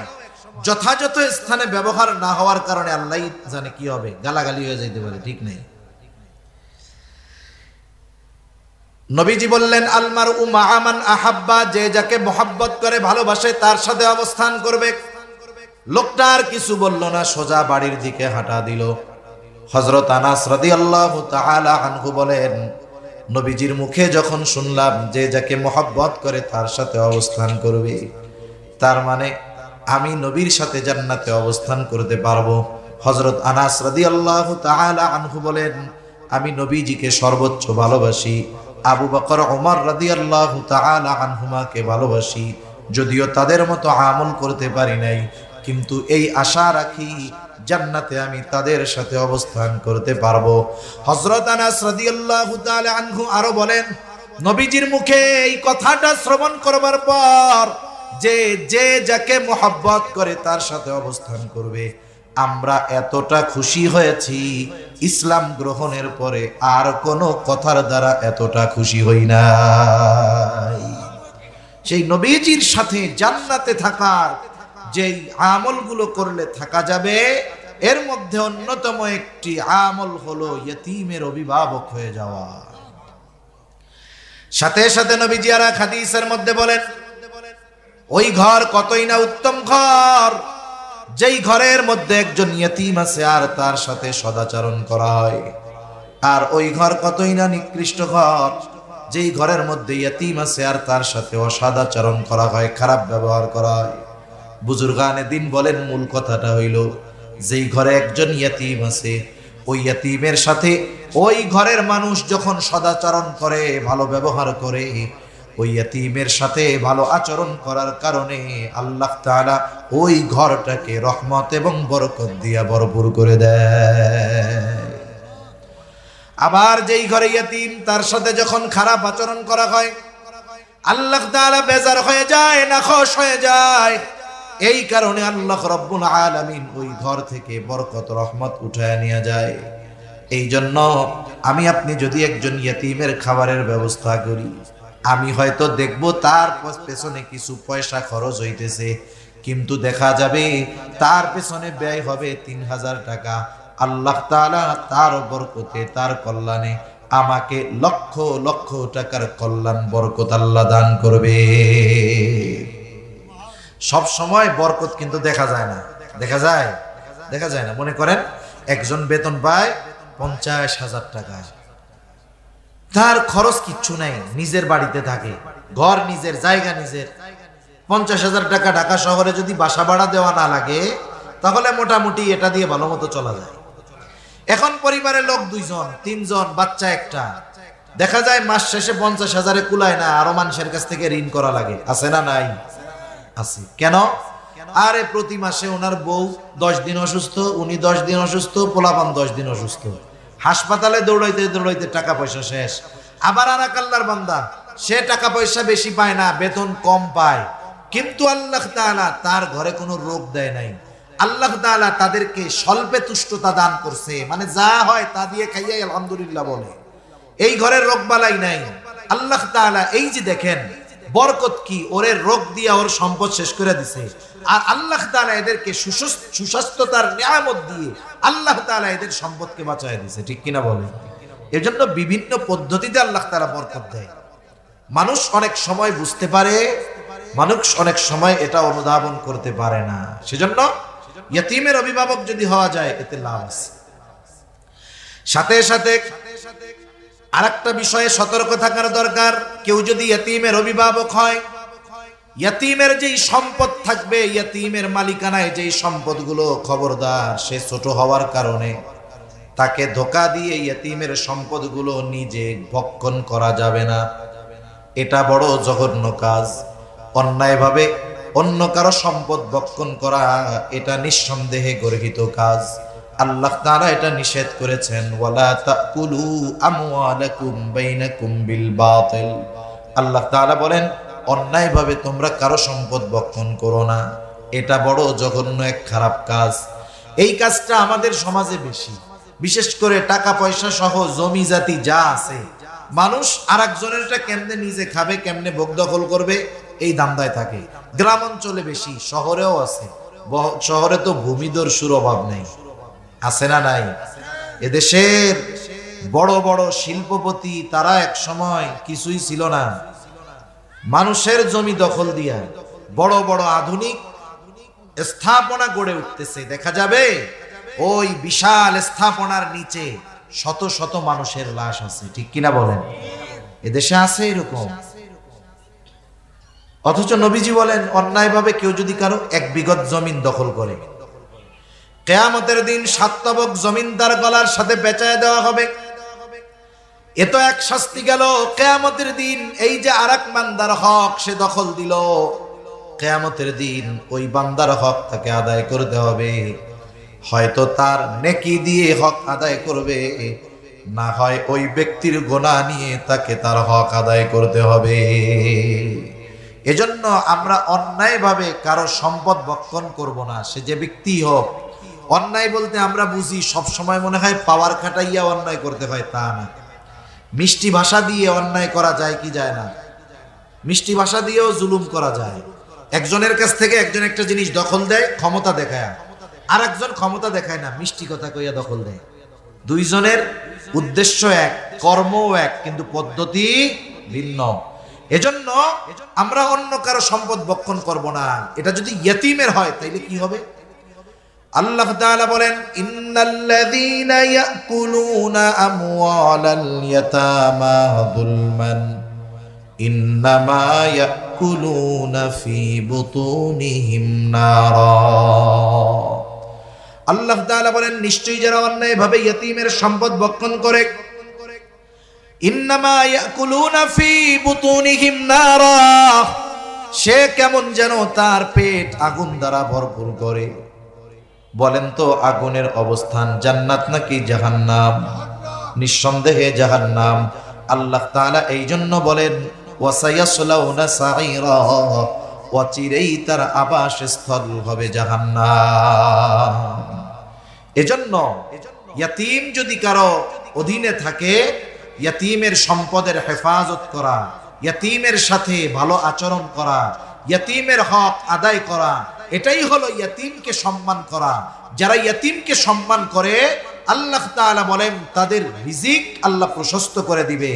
যথাযথ স্থানে ব্যবহার না হওয়ার কারণে আল্লাহ জানে কি হবে, গালাগালি হয়ে যাইতে পারে, ঠিক নেই? নবীজি বললেন, আলমারউ মাআ মান আহাব্বা, যে যাকে মহব্বত করে ভালোবাসে তার সাথে অবস্থান করবে। লোকটা আর কিছু বলল না, সোজা বাড়ির দিকে হাঁটা দিল। হযরত আনাস রাদিয়াল্লাহু তাআলা আনহু বলেন, নবীজির মুখে যখন শুনলাম যে যাকে মহব্বত করে তার সাথে অবস্থান করবে, তার মানে আমি নবীর সাথে জান্নাতে অবস্থান করতে পারবো। হযরত আনাস রাদিয়াল্লাহু তাআলা আনহু বলেন, আমি নবীজিকে সর্বোচ্চ ভালোবাসি, আবু বকর ওমর রাদিয়াল্লাহু তাআলা আনহুমাকে ভালোবাসি। যদিও তাদের মতো আমল করতে পারি নাই, কিন্তু এই আশা রাখি জান্নাতে আমি তাদের সাথে অবস্থান করতে পারবো। হযরত আনাস রাদিয়াল্লাহু তাআলা আনহু আরো বলেন, নবীজির মুখে এই কথাটা শ্রবণ করবার পর যে যাকে মহব্বত করে তার সাথে অবস্থান করবে, আমরা এতটা খুশি হয়েছি ইসলাম গ্রহণের পরে আর কোনো কথার দ্বারা এতটা খুশি হই নাই। সেই নবীজির সাথে জান্নাতে থাকার যেই আমলগুলো করলে থাকা যাবে, এর মধ্যে অন্যতম একটি আমল হলো ইয়তীমের অভিভাবক হয়ে যাওয়া। সাথে সাথে নবীজি আর এক হাদিসের মধ্যে বলেন, ওই ঘর কতই না উত্তম ঘর, যেই ঘরের মধ্যে একজন ইয়তীম আছে আর তার সাথে সদাচরণ করা হয়। আর ওই ঘর কতই না নিকৃষ্ট ঘর, যেই ঘরের মধ্যে ইয়তীম আছে আর তার সাথে অসদাচরণ করা হয়, খারাপ ব্যবহার করা হয়। বুজুর্গানে দিন বলেন, মূল কথাটা হইল যেই ঘরে একজন ইয়তীম আছে, ওই ইয়তীমের সাথে ওই ঘরের মানুষ যখন সদাচরণ করে, ভালো ব্যবহার করে, ওই ইয়তীমের সাথে ভালো আচরণ করার কারণে আল্লাহ তাআলা ওই ঘরটাকে রহমত এবং বরকত দিয়া ভরপুর করে দেয়। আবার যেই ঘরে ইয়তীম, তার সাথে যখন খারাপ আচরণ করা হয়, আল্লাহ তাআলা বেজার হয়ে যায়, নাখোশ হয়ে যায়। এই কারণে আল্লাহ রাব্বুল আলামিন ওই ঘর থেকে বরকত, রহমত উঠায় নিয়ে যায়। এই জন্য আমি আপনি যদি একজন ইয়তীমের খাবারের ব্যবস্থা করি, আমি হয়তো দেখব তার পেছনে কিছু পয়সা খরচ হইতেছে, কিন্তু দেখা যাবে তার পেছনে ব্যয় হবে 3000 টাকা। আল্লাহ তাআলা তার বরকতে, তার কল্যাণে আমাকে লক্ষ লক্ষ টাকার কল্যাণ বরকত আল্লাহ দান করবে। সব সময় বরকত কিন্তু দেখা যায় না। দেখা যায়? দেখা যায় না। মনে করেন একজন বেতন পায় 50,000 টাকা, তার খরচ কিচ্ছু নাই, নিজের বাড়িতে থাকে, ঘর নিজের, জায়গা নিজের। 50,000 টাকা ঢাকা শহরে যদি বাসা ভাড়া দেওয়া না লাগে তাহলে মোটামুটি এটা দিয়ে ভালো মতো চলা যায়। এখন পরিবারের লোক 2 জন 3 জন, বাচ্চা একটা, দেখা যায় মাস শেষে 50,000-এ কুলায় না, আরো মানুষের কাছ থেকে ঋণ করা লাগে। আছে না নাই? আছে। কেন? আরে প্রতি মাসে ওনার বউ 10 দিন অসুস্থ, উনি 10 দিন অসুস্থ, পোলাপান 10 দিন অসুস্থ, হাসপাতালে দৌড়াইতে দৌড়াইতে টাকা পয়সা শেষ। আবার আর এক আল্লাহর বান্দা, সে টাকা পয়সা বেশি পায় না, বেতন কম পায়, কিন্তু আল্লাহ তাআলা তার ঘরে কোনো রোগ দেয় নাই। আল্লাহ তাআলা তাদেরকে স্বল্পে তুষ্টতা দান করছে, মানে যা হয় তা দিয়ে খাইয়াই আলহামদুলিল্লাহ বলে। এই ঘরের রোগ বালাই নাই। আল্লাহ তাআলা এই যে দেখেন বরকত কি, ওরে রোগ দিয়া ওর সম্পদ শেষ করে দিছে। আর আল্লাহ তাআলা এদেরকে সুস্বাস্থ্যতার নিয়ামত দিয়ে আল্লাহ তাআলা এদের সম্পদকে বাঁচায় দিছে। ঠিক কিনা বলেন? এর জন্য বিভিন্ন পদ্ধতিতে আল্লাহ তাআলা বরকত দেয়। মানুষ অনেক সময় বুঝতে পারে, মানুষ অনেক সময় এটা অনুধাবন করতে পারে না। সেজন্য ইয়তীমের অভিভাবক যদি হওয়া যায় এতে লাভ আছে। সাথে সাথে আরেকটা বিষয়ে সতর্ক থাকার দরকার। কেউ যদি ইয়তীমের অভিভাবক হয়, ইয়তীমের যেই সম্পদ থাকবে, ইয়তীমের মালিকানায় যেই সম্পদগুলো, খবরদার সে ছোট হওয়ার কারণে তাকে ধোঁকা দিয়ে ইয়তীমের সম্পদগুলো নিজে ভক্ষণ করা যাবে না। এটা বড় জঘন্য কাজ। অন্যায়ভাবে অন্য কারো সম্পদ ভক্ষণ করা এটা নিঃসন্দেহে গর্হিত কাজ। আল্লাহ তাআলা এটা নিষেধ করেছেন, ওয়ালা তাকুলু আমওয়ালাকুম বাইনাকুম বিল বাতিল। আল্লাহ তাআলা বলেন অন্যায়ভাবে তোমরা কারো সম্পদ ভক্ষণ করো না, এটা বড় জঘন্য এক খারাপ কাজ। এই কাজটা আমাদের সমাজে বেশি, বিশেষ করে টাকা পয়সা সহ জমি জাতি যা আছে, মানুষ আরেকজনেরটা কেমনে নিজে খাবে, কেমনে ভোগ দখল করবে, এই ধান্দায় থাকে। গ্রাম অঞ্চলে বেশি, শহরেও আছে। শহরে তো ভূমিদস্যুর অভাব নেই। আছে না নাই? এদেশের বড় বড় শিল্পপতি তারা এক সময় কিছুই ছিল না, মানুষের জমি দখল দিয়া বড় বড় আধুনিক স্থাপনা গড়ে উঠতেছে। দেখা যাবে ওই বিশাল স্থাপনার নিচে শত শত মানুষের লাশ আছে। ঠিক কিনা বলেন? এদেশে আছে এরকম। অথচ নবীজি বলেন অন্যায়ভাবে কেউ যদি কারো 1 বিঘত জমিন দখল করে, কিয়ামতের দিন 7 তবক জমিন তার গলার সাথে বেচায় দেওয়া হবে। এ তো এক শাস্তি গেল। কিয়ামতের দিন এই যে আরেক বান্দার হক সে দখল দিল, কিয়ামতের দিন ওই বান্দার হক তাকে আদায় করতে হবে। হয়তো তার নেকি দিয়ে হক আদায় করবে, না হয় ওই ব্যক্তির গুনাহ নিয়ে তাকে তার হক আদায় করতে হবে। এজন্য আমরা অন্যায়ভাবে কারো সম্পদ ভক্ষণ করব না, সে যে ব্যক্তি হোক। অন্যায় বলতে আমরা বুঝি সব সময় মনে হয় পাওয়ার খাটাইয়া অন্যায় করতে হয়, তা না। মিষ্টি ভাষা দিয়ে অন্যায় করা যায় কি যায় না? মিষ্টি ভাষা দিয়েও জুলুম করা যায়। একজনের কাছ থেকে একজন একটা জিনিস দখল দেয় ক্ষমতা দেখায়, আর একজন ক্ষমতা দেখায় না, মিষ্টি কথা কইয়া দখল দেয়। দুইজনের উদ্দেশ্য এক, কর্মও এক, কিন্তু পদ্ধতি ভিন্ন। এজন্য আমরা অন্য কারো সম্পদ ভক্ষণ করব না। এটা যদি ইয়তীমের হয় তাইলে কি হবে? আল্লাহ তাআলা বলেন ইন্নাল্লাযীনা ইয়াকুলুনা আমওয়ালাল ইয়াতামা যুলমান ইন্নামা ইয়াকুলুনা ফি বুতুনিহিম নারা। আল্লাহ তাআলা বলেন নিশ্চয়ই যারা অন্যায়ভাবে ইয়তীমের সম্পদ ভক্ষণ করে, ইন্নামা ইয়াকুলুনা ফি বুতুনিহিম নারা, সে কেমন যেন তার পেট আগুন দ্বারা ভরপুর করে। বলেন তো আগুনের অবস্থান জান্নাত নাকি জাহান্নাম? নিঃসন্দেহে জাহান্নাম। আল্লাহ তাআলা এই জন্য বলেন ওয়াসায়াসলাউনা সাঈরা, অচিরেই তার আবাসস্থল হবে জাহান্নাম। এজন্য ইয়তীম যদি কারো অধীনে থাকে, ইয়তীমের সম্পদের হেফাজত করা, ইয়তীমের সাথে ভালো আচরণ করা, ইয়তীমের হক আদায় করা, এটাই হলো ইয়তীমকে সম্মান করা। যারা ইয়তীমকে সম্মান করে আল্লাহ তাআলা বলেন তাদের রিজিক আল্লাহ প্রশস্ত করে দিবে।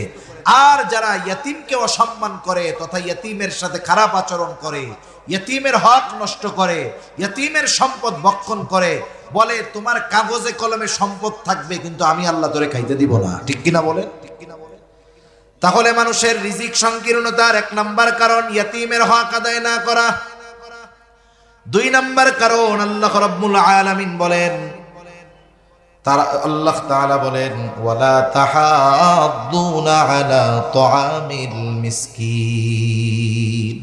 আর যারা ইয়তিমকে অসম্মান করে তথা ইয়তিমের সাথে খারাপ আচরণ করে, ইয়তিমের হক নষ্ট করে, ইয়তিমের সম্পদ ভক্ষণ করে, বলে তোমার কাগজে কলমে সম্পদ থাকবে কিন্তু আমি আল্লাহ তোরে খাইতে দিব না, ঠিক কিনা বলেন? তাহলে মানুষের রিজিক সংকীর্ণতার 1 নাম্বার কারণ ইয়তিমের হক আদায় না করা। 2 নাম্বার কারণ আল্লাহ রাব্বুল আলামিন বলেন, আল্লাহ তাআলা বলেন ওয়ালা তাহাদ্দুনা আলা তুআমিল মিসকিন।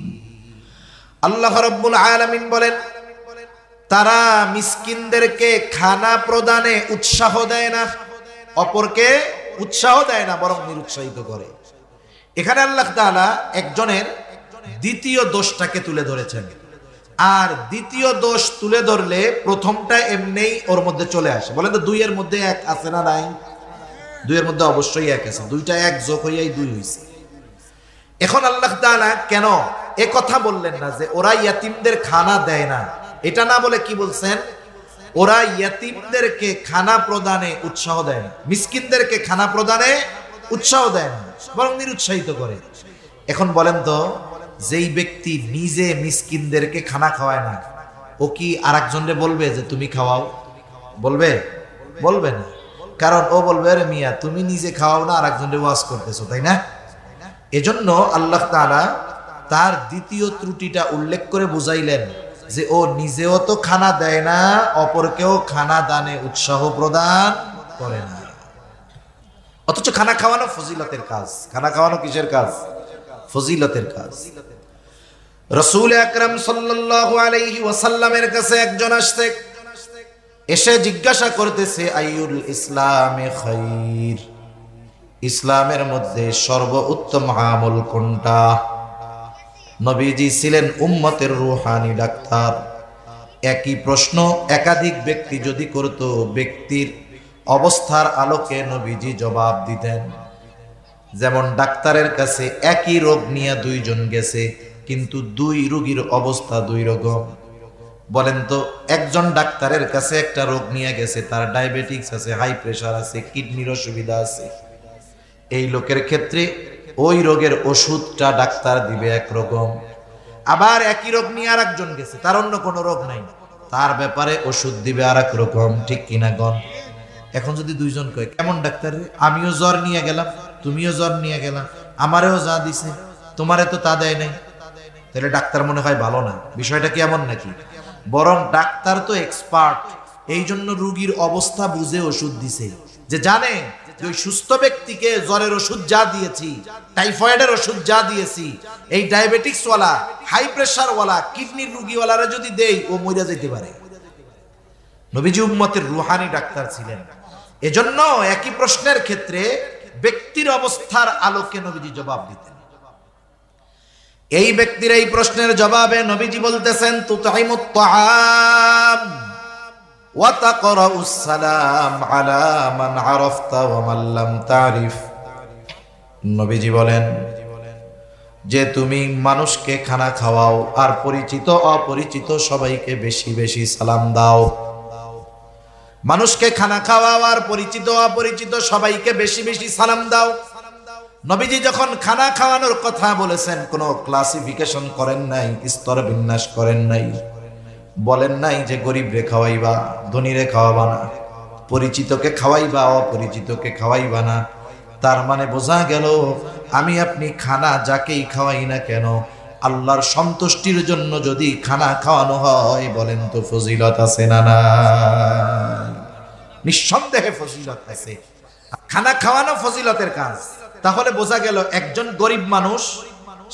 আল্লাহ রাব্বুল আলামিন বলেন তারা মিসকিনদেরকে খানা প্রদানে উৎসাহ দেয় না, অপরকে উৎসাহ দেয় না, বরং নিরুৎসাহিত করে। এখানে আল্লাহ তাআলা একজনের দ্বিতীয় দোষটাকে তুলে ধরেছেন। আর দ্বিতীয় দোষ তুলে ধরলে প্রথমটা এমনিই ওর মধ্যে চলে আসে। বলেন তো 2 এর মধ্যে 1 আছে না নাই? 2 এর মধ্যে অবশ্যই 1 আছে, 2টা 1 যোগ হইয়াই 2 হইছে। এখন আল্লাহ তাআলা কেন এ কথা বললেন না যে ওরা ইয়তিমদের খানা দেয় না? এটা না বলে কি বলছেন? ওরা ইয়তিমদেরকে খানা প্রদানে উৎসাহ দেয় না, মিসকিনদেরকে খানা প্রদানে উৎসাহ দেয় না, বরং নিরুৎসাহিত করে। এখন বলেন তো যেই ব্যক্তি নিজে মিসকিনদেরকে খানা খাওয়ায় না, ও কি আরেকজনকে বলবে যে তুমি খাওয়াও? বলবে? বলবে না। কারণ ও বলবে আরে মিয়া তুমি নিজে খাওয়াও না, আরেকজনকে ওয়াজ করতেছো, তাই না? এজন্য আল্লাহ তাআলা তার দ্বিতীয় ত্রুটিটা উল্লেখ করে বুঝাইলেন যে ও নিজেও তো খানা দেয় না, অপরকেও খানা দানে উৎসাহ প্রদান করে না। অথচ খানা খাওয়ানো ফজিলতের কাজ। খানা খাওয়ানো কিসের কাজ? ফজিলতের কাজ। রাসূল আকরাম সাল্লাল্লাহু আলাইহি ওয়াসাল্লামের কাছে একজন আসছে, এসে জিজ্ঞাসা করতেছে আইয়ুল ইসলামে খায়র, ইসলামের মধ্যে সর্বোত্তম আমল কোনটা? নবীজি ছিলেন উম্মতের রূহানি ডাক্তার। একই প্রশ্ন একাধিক ব্যক্তি যদি করত, ব্যক্তির অবস্থার আলোকে নবীজি জবাব দিতেন। যেমন ডাক্তারের কাছে একই রোগ নিয়ে 2 জন গেছে, কিন্তু 2 রোগীর অবস্থা 2 রকম। বলেন তো একজন ডাক্তারের কাছে একটা রোগ নিয়ে গেছে, তার ডায়াবেটিস আছে, হাই প্রেসার আছে, কিডনির অসুবিধা আছে। এই লোকের ক্ষেত্রে ওই রোগের ওষুধটা ডাক্তার দিবে একরকম। আবার একই রোগ নিয়ে আরেকজন গেছে, তার অন্য কোনো রোগ নাই, তার ব্যাপারে ওষুধ দিবে আরেক রকম, ঠিক কিনা গণ? এখন যদি 2 জন কয় কেমন ডাক্তার, আমিও জ্বর নিয়ে গেলাম, তুমিও জ্বর নিয়ে গেলাম, আমারেও যা দিছে তোমারে তো তা দেয় নাই, তাহলে ডাক্তার মনে হয় ভালো না। বিষয়টা কি এমন নাকি? বরং ডাক্তার তো এক্সপার্ট, এই জন্য রোগীর অবস্থা বুঝে ওষুধ দিছে, যে জানে যে ওই সুস্থ ব্যক্তিকে জ্বরের ওষুধ যা দিয়েছি, টাইফয়েডের ওষুধ যা দিয়েছি, এই ডায়াবেটিক্স ওয়ালা, হাই প্রেসার ওয়ালা, কিডনির রোগীওয়ালারা যদি দেই ও মরে যেতে পারে। নবীজি উম্মতের রূহানি ডাক্তার ছিলেন। এজন্য একই প্রশ্নের ক্ষেত্রে ব্যক্তির অবস্থার আলোকে নবীজি জবাব দিতেন। এই ব্যক্তির এই প্রশ্নের জবাবে নবীজি বলতেছেন তুতাইমুত তাআম ওয়া তাকরাউস সালাম আলা মান আরাফতা ওয়া মান লাম তারিফ। নবীজি বলেন যে তুমি মানুষকে খানা খাওয়াও আর পরিচিত অপরিচিত সবাইকে বেশি বেশি সালাম দাও। মানুষকে খানা খাওয়াও আর পরিচিত অপরিচিত সবাইকে বেশি বেশি সালাম দাও। নবীজি যখন খানা খাওয়ানোর কথা বলেছেন, কোনো ক্লাসিফিকেশন করেন নাই, স্তর বিন্যাস করেন নাই, বলেন নাই যে গরিব রে খাওয়াইবা, ধনী রে খাওয়াবা না, পরিচিতকে খাওয়াইবা অপরিচিতকে খাওয়াইবা না। তার মানে বোঝা গেল আমি আপনি খানা যাকেই খাওয়াই না কেন, আল্লাহর সন্তুষ্টির জন্য যদি খানা খাওয়ানো হয়, বলেন তো ফজিলত আছে না? না, নিঃসন্দেহে ফজিলত আছে। খানা খাওয়ানো ফজিলতের কাজ। তাহলে বোঝা গেল একজন গরিব মানুষ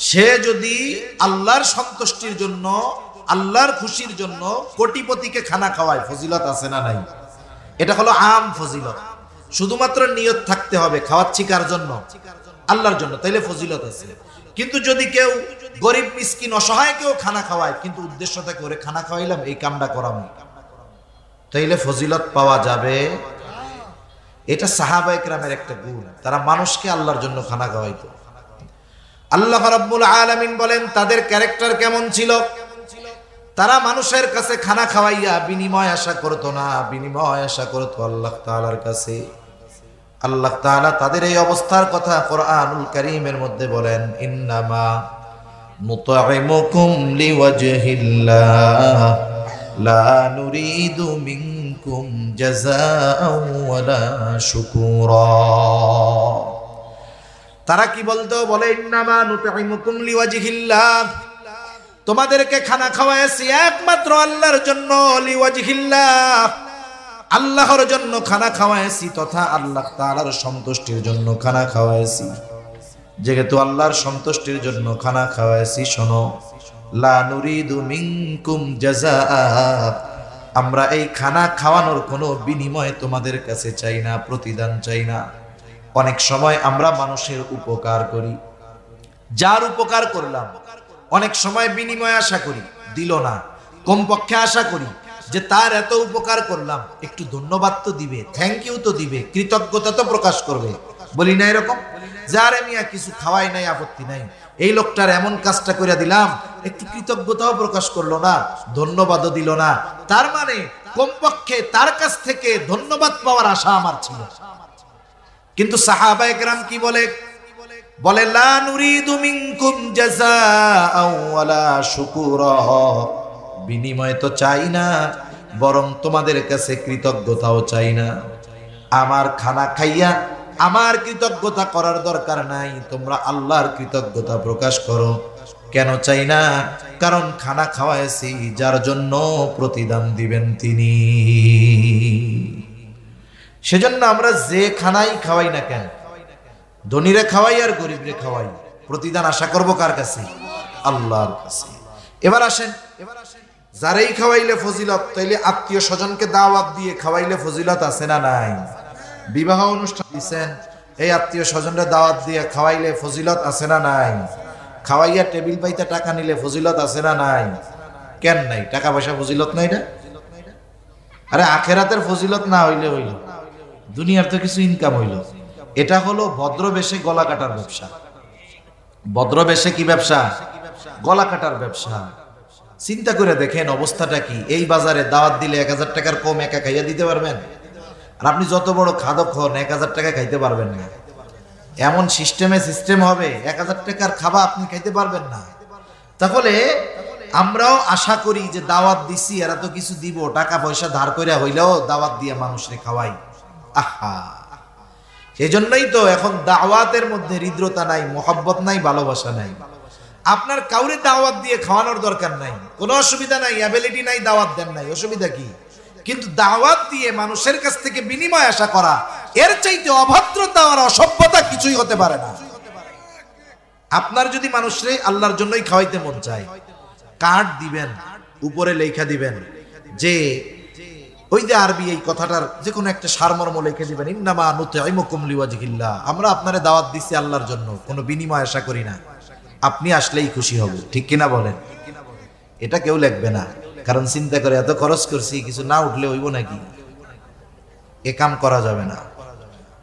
সে যদি আল্লাহর সন্তুষ্টির জন্য, আল্লাহর খুশির জন্য কোটিপতিকে খানা খাওয়ায়, ফজিলত আছে না নাই? এটা হলো আম ফজিলত। শুধুমাত্র নিয়ত থাকতে হবে খাওয়াচ্ছি কার জন্য? আল্লাহর জন্য, তাইলে ফজিলত আছে। কিন্তু যদি কেউ গরিব মিসকিন অসহায় কেউ খানা খাওয়ায়, কিন্তু উদ্দেশ্য থাকে ওরে খানা খাওয়াইলাম এই কামটা করাম, তাইলে ফজিলত পাওয়া যাবে। এটা সাহাবা ইকরামের একটা গুণ, তারা মানুষকে আল্লাহর জন্য খানা খাওয়াইতো। আল্লাহ রাব্বুল আলামিন বলেন তাদের ক্যারেক্টার কেমন ছিল? তারা মানুষের কাছে খানা খাওয়াইয়া বিনিময় আশা করতো না, বিনিময় আশা করতো আল্লাহ তাআলার কাছে। আল্লাহ তাআলা তাদের এই অবস্থার কথা কোরআনুল কারীমের মধ্যে বলেন, ইন্নামা নুতঈমুকুম লিওয়াজহিল্লাহ লা নুরিদু মিনকুম জাযাআও ওয়ালা শুকুরা। তারা কি বলতো? বলে ইন্নামা নুতঈমুকুম লিওয়াজহিল্লাহ, তোমাদেরকে খানা খাওয়াইছি একমাত্র আল্লাহর জন্য, লিওয়াজহিল্লাহ, আল্লাহর জন্য খানা খাওয়াইছি তথা আল্লাহ তাআলার সন্তুষ্টির জন্য খানা খাওয়াইছি। যেহেতু আল্লাহর সন্তুষ্টির জন্য খানা খাওয়াইছি, শোনো, লা নুরিদু মিনকুম জাযাআ, আমরা এই খানা খাওয়ানোর কোনো বিনিময় তোমাদের কাছে চাই না, প্রতিদান চাই না। অনেক সময় আমরা মানুষের উপকার করি, যার উপকার করলাম অনেক সময় বিনিময় আশা করি, দিল না, কমপক্ষে আশা করি যে তার এত উপকার করলাম একটু ধন্যবাদ তো দিবে, থ্যাংক ইউ তো দিবে, কৃতজ্ঞতা তো প্রকাশ করবে। বলি না এরকম? যারে মিয়া কিছু খাওয়াই নাই, আপত্তি নাই, এই লোকটার এমন কাজটা করে দিলাম, একটু কৃতজ্ঞতাও প্রকাশ করলো না, ধন্যবাদও দিল না, তার মানে কমপক্ষে তার কাছ থেকে ধন্যবাদ পাওয়ার আশা আমার ছিল। কিন্তু সাহাবায়ে কেরাম কি বলে? বলে লা নুরিদু মিনকুম জাযাআ ওয়ালা শুকুরা, বিনিময় তো চাই না, বরং তোমাদের কাছে কৃতজ্ঞতাও চাই না। আমার খানা খাইয়া আমার কৃতজ্ঞতা করার দরকার নাই, তোমরা আল্লাহর কৃতজ্ঞতা প্রকাশ করো। কেন চাই না? কারণ খানা খাওয়াইছি যার জন্য প্রতিদান দিবেন তিনি। সেজন্য আমরা যে খানাই খাওয়াই না কেন, ধনীরে খাওয়াই আর গরিবরে খাওয়াই, প্রতিদান আশা করব কার কাছে? আল্লাহর কাছে। এবার আসেন, যারাই খাওয়াইলে ফজিলত, তাইলে আত্মীয় স্বজনকে দাওয়াত দিয়ে খাওয়াইলে ফজিলত আছে না নাই? বিবাহ অনুষ্ঠান দিচ্ছেন, এই আত্মীয় স্বজনরা দাওয়াত দিয়ে খাওয়াইলে ফজিলত আছে না নাই? খাওয়াইয়া টেবিল পাইতে টাকা নিলে ফজিলত আছে না নাই? কেন নাই? টাকা পয়সা ফজিলত নাই না? আরে আখেরাতের ফজিলত না হইলে হইল, দুনিয়ার তো কিছু ইনকাম হইল। এটা হলো ভদ্রবেশে গলা কাটার ব্যবসা। ভদ্রবেশে কি ব্যবসা? গলা কাটার ব্যবসা। চিন্তা করে দেখেন অবস্থাটা কি। এই বাজারে দাওয়াত দিলে 1000 টাকার কম একা খাইয়া দিতে পারবেন? আর আপনি যত বড় খাদক হন 1000 টাকা খাইতে পারবেন না। এমন সিস্টেম হবে 1000 টাকার খাবা আপনি খাইতে পারবেন না। তাহলে আমরাও আশা করি যে দাওয়াত দিছি, এরা তো কিছু দিব, টাকা পয়সা ধার করে হইলেও দাওয়াত দিয়ে মানুষরে খাওয়াই। আহা, সেই জন্যই তো এখন দাওয়াতের মধ্যে হৃদ্রতা নাই, মোহাব্বত নাই, ভালোবাসা নাই। আপনার কাউরে দাওয়াত দিয়ে খাওয়ানোর দরকার নাই, কোনো অসুবিধা নাই, অ্যাবিলিটি নাই, দাওয়াত দেন নাই, অসুবিধা কি? কিন্তু দাওয়াত দিয়ে মানুষের কাছ থেকে বিনিময় আশা করা, এর চাইতে অভদ্রতা আর অসভ্যতা কিছুই হতে পারে না। আপনার যদি মানুষরে আল্লাহর জন্যই খাওয়াইতে মন চায়, কার্ড দিবেন, উপরে লেখা দিবেন যে ওই যে আরবি এই কথাটার যে কোনো একটা সারমর্ম লিখে দিবেন, ইন্নামা নুতঈমুকুম লিওয়াজহিল্লাহ, আমরা আপনারে দাওয়াত দিছি আল্লাহর জন্য, কোনো বিনিময় আশা করি না, আপনি আসলেই খুশি হব। ঠিক কিনা বলেন? এটা কেউ লিখবে না, কারণ চিন্তা করে এত খরচ করছি, কিছু না উঠলে হইব নাকি? এ কাম করা যাবে না।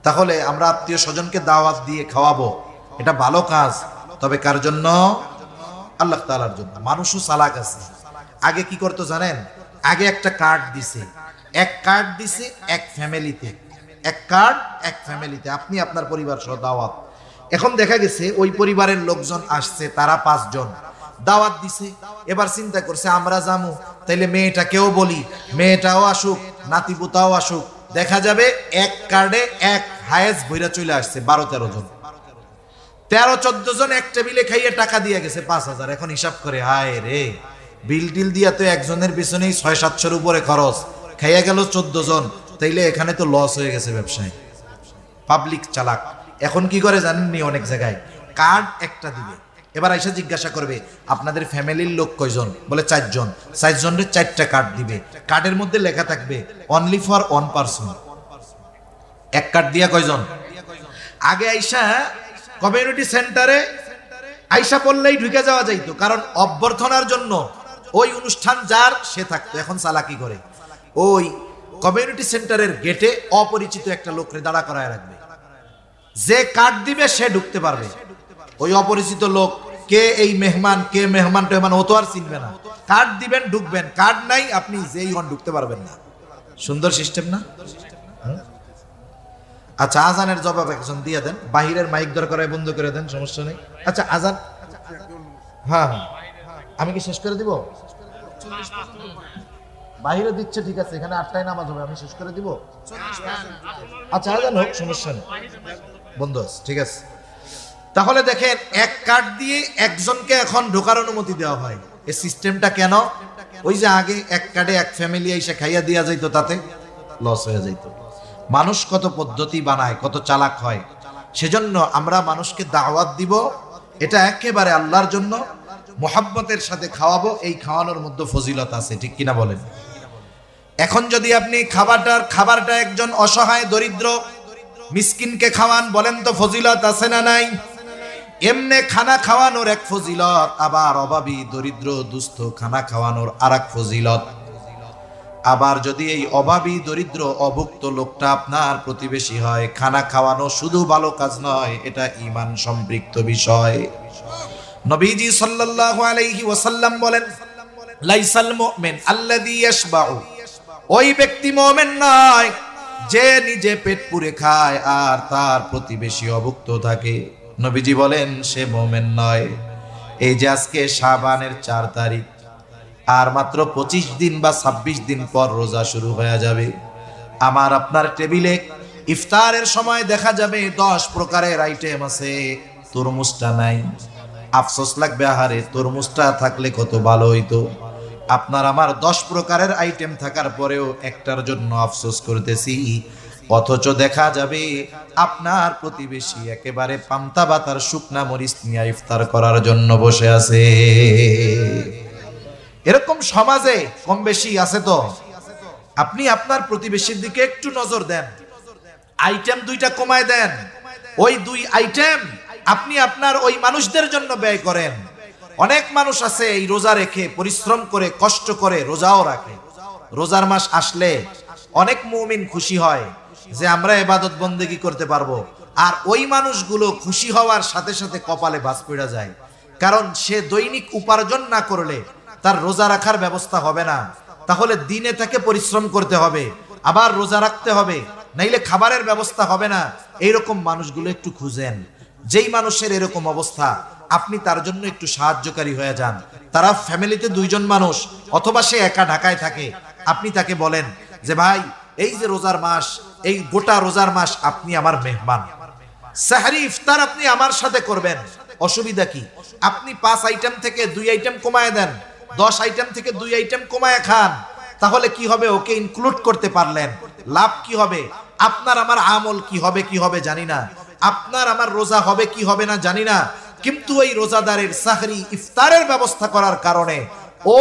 তাহলে আমরা আত্মীয় স্বজনকে দাওয়াত দিয়ে খাওয়াবো, এটা ভালো কাজ, তবে কার জন্য? আল্লাহ তাআলার জন্য। মানুষও চালাক আছে। আগে কি করতো জানেন? আগে একটা কার্ড দিছে, এক কার্ড দিছে এক ফ্যামিলিতে, এক কার্ড এক ফ্যামিলিতে, আপনি আপনার পরিবার সহ দাওয়াত। এখন দেখা গেছে ওই পরিবারের লোকজন আসছে, তারা 5 জন দাওয়াত দিছে। এবার চিন্তা করছে আমরা যামু, তাইলে মেয়েটাকেও বলি, মেয়েটাও আসুক, নাতিপুতাও আসুক। দেখা যাবে এক কার্ডে এক হায়েস্ট বইরা চলে আসছে 12-13 জন, 13-14 জন এক টেবিলে খাইয়ে টাকা দিয়ে গেছে 5000। এখন হিসাব করে, হায় রে, বিল টিল দিয়া তো একজনের পিছনেই 600-700 উপরে খরচ, খাইয়া গেল 14 জন, তাইলে এখানে তো লস হয়ে গেছে ব্যবসায়। পাবলিক চালাক। এখন কি করে জানেননি? অনেক জায়গায় কার্ড একটা দিবে, এবার আইসা জিজ্ঞাসা করবে আপনাদের ফ্যামিলির লোক কয়জন? বলে 4 জন। 4 জনের 4টা কার্ড দিবে, কার্ডের মধ্যে লেখা থাকবে অনলি ফর 1 পারসন। এক কার্ড দিয়া কয়জন? আগে আইসা কমিউনিটি সেন্টারে আইসা পড়লেই ঢুকে যাওয়া যাইতো, কারণ অভ্যর্থনার জন্য ওই অনুষ্ঠান যার সে থাকতো। এখন চালাকি করে ওই কমিউনিটি সেন্টারের গেটে অপরিচিত একটা লোকরে দাঁড়া করায় রাখবে, যে কার্ড দিবে সে ঢুকতে পারবে। ওই অপরিচিত লোক কে এই মেহমান, কে মেহমান টেহমান, ও তো আর চিনবে না। কার্ড দিবেন, ঢুকবেন, কার্ড নাই, আপনি যেই হন ঢুকতে পারবেন না। সুন্দর সিস্টেম না? আচ্ছা, আজানের জবাব একজন দিয়ে দেন, বাহিরের মাইক দরকার হয় বন্ধ করে দেন, সমস্যা নেই। আচ্ছা, আজান, হ্যাঁ হ্যাঁ, আমি কি শেষ করে দিব? বাহিরে দিচ্ছে, ঠিক আছে, এখানে 8টায় নামাজ হবে, আমি শেষ করে দিব। আচ্ছা, আজান হোক, সমস্যা নেই, বন্ধ আছে, ঠিক আছে। তাহলে দেখেন, এক কার্ড দিয়ে একজনকে এখন ঢোকার অনুমতি দেওয়া হয়। এই সিস্টেমটা কেন? ওই যে আগে এক কার্ডে এক ফ্যামিলি এসে খাইয়া দিয়া যাইতো, তাতে লস হয়ে যাইত। মানুষ কত পদ্ধতি বানায়, কত চালাক হয়। সেজন্য আমরা মানুষকে দাওয়াত দিব, এটা একেবারে আল্লাহর জন্য মোহাব্বতের সাথে খাওয়াবো। এই খাওয়ানোর মধ্যে ফজিলত আছে, ঠিক কিনা বলেন? এখন যদি আপনি খাবারটা একজন অসহায় দরিদ্র মিসকিনকে খাওয়ান, বলেন তো ফজিলত আছে না নাই? এমনে খানা খাওয়ানোর এক ফজিলত, আবার অভাবী দরিদ্র দুস্থ খানা খাওয়ানোর আরেক ফজিলত। আবার যদি এই অভাবী দরিদ্র অভুক্ত লোকটা আপনার প্রতিবেশী হয়, খানা খাওয়ানো শুধু ভালো কাজ নয়, এটা ঈমান সম্পৃক্ত বিষয়। নবীজি সাল্লাল্লাহু আলাইহি ওয়াসাল্লাম বলেন, লাইসাল মুমিন আল্লাযী ইয়াশবাউ, ওই ব্যক্তি মুমিন নয় যে নিজে পেট পুরে খায় আর তার প্রতিবেশী অভুক্ত থাকে। নবীজি বলেন সে মুমিন নয়। এই যে আজকে শাবানের 4 তারিখ, আর মাত্র 25 দিন বা 26 দিন পর রোজা শুরু হয়ে যাবে। আমার আপনার টেবিলে ইফতারের সময় দেখা যাবে 10 প্রকারের আইটেম আছে, তরমুজটা নাই। আফসোস লাগবে, আহারে তরমুজটা থাকলে কত ভালো হইতো। আপনার আমার 10 প্রকারের আইটেম থাকার পরেও একটার জন্য আফসোস করতেছি, অথচ দেখা যাবে আপনার প্রতিবেশী একেবারে পান্তা ভাতার শুকনা মরিচ নিয়ে ইফতার করার জন্য বসে আছে। এরকম সমাজে কম বেশি আছে তো? আপনি আপনার প্রতিবেশীর দিকে একটু নজর দেন, আইটেম 2টা কমায় দেন, ওই 2 আইটেম আপনি আপনার ওই মানুষদের জন্য ব্যয় করেন। অনেক মানুষ আছে এই রোজা রেখে পরিশ্রম করে কষ্ট করে রোজাও রাখে। রোজার মাস আসলে অনেক মুমিন খুশি হয় যে আমরা ইবাদত বন্দেগী করতে পারবো, আর ওই মানুষগুলো খুশি হওয়ার সাথে সাথে কপালে বাজ পড়ে যায়, কারণ সে দৈনিক উপার্জন না করলে তার রোজা রাখার ব্যবস্থা হবে না। তাহলে দিনে তাকে পরিশ্রম করতে হবে, আবার রোজা রাখতে হবে, নাইলে খাবারের ব্যবস্থা হবে না। এইরকম মানুষগুলো একটু খুঁজেন। যেই মানুষের এরকম অবস্থা, আপনি তার জন্য একটু সাহায্যকারী হয়ে যান। তারা ফ্যামিলিতে 2 জন মানুষ, অথবা সে একা ঢাকায় থাকে, আপনি তাকে বলেন যে ভাই, এই যে রোজার মাস, এই গোটা রোজার মাস আপনি আমার মেহমান, সাহরি ইফতার আপনি আমার সাথে করবেন, অসুবিধা কি? আপনি 5 আইটেম থেকে 2 আইটেম কমায় দেন, 10 আইটেম থেকে 2 আইটেম কমায় খান। তাহলে কি হবে? ওকে ইনক্লুড করতে পারলেন, লাভ কি হবে? আপনার আমার আমল কি হবে জানি না, আপনার আমার রোজা হবে কি হবে না জানি না, কিন্তু ওই রোজাদারের সাহরি ইফতারের ব্যবস্থা করার কারণে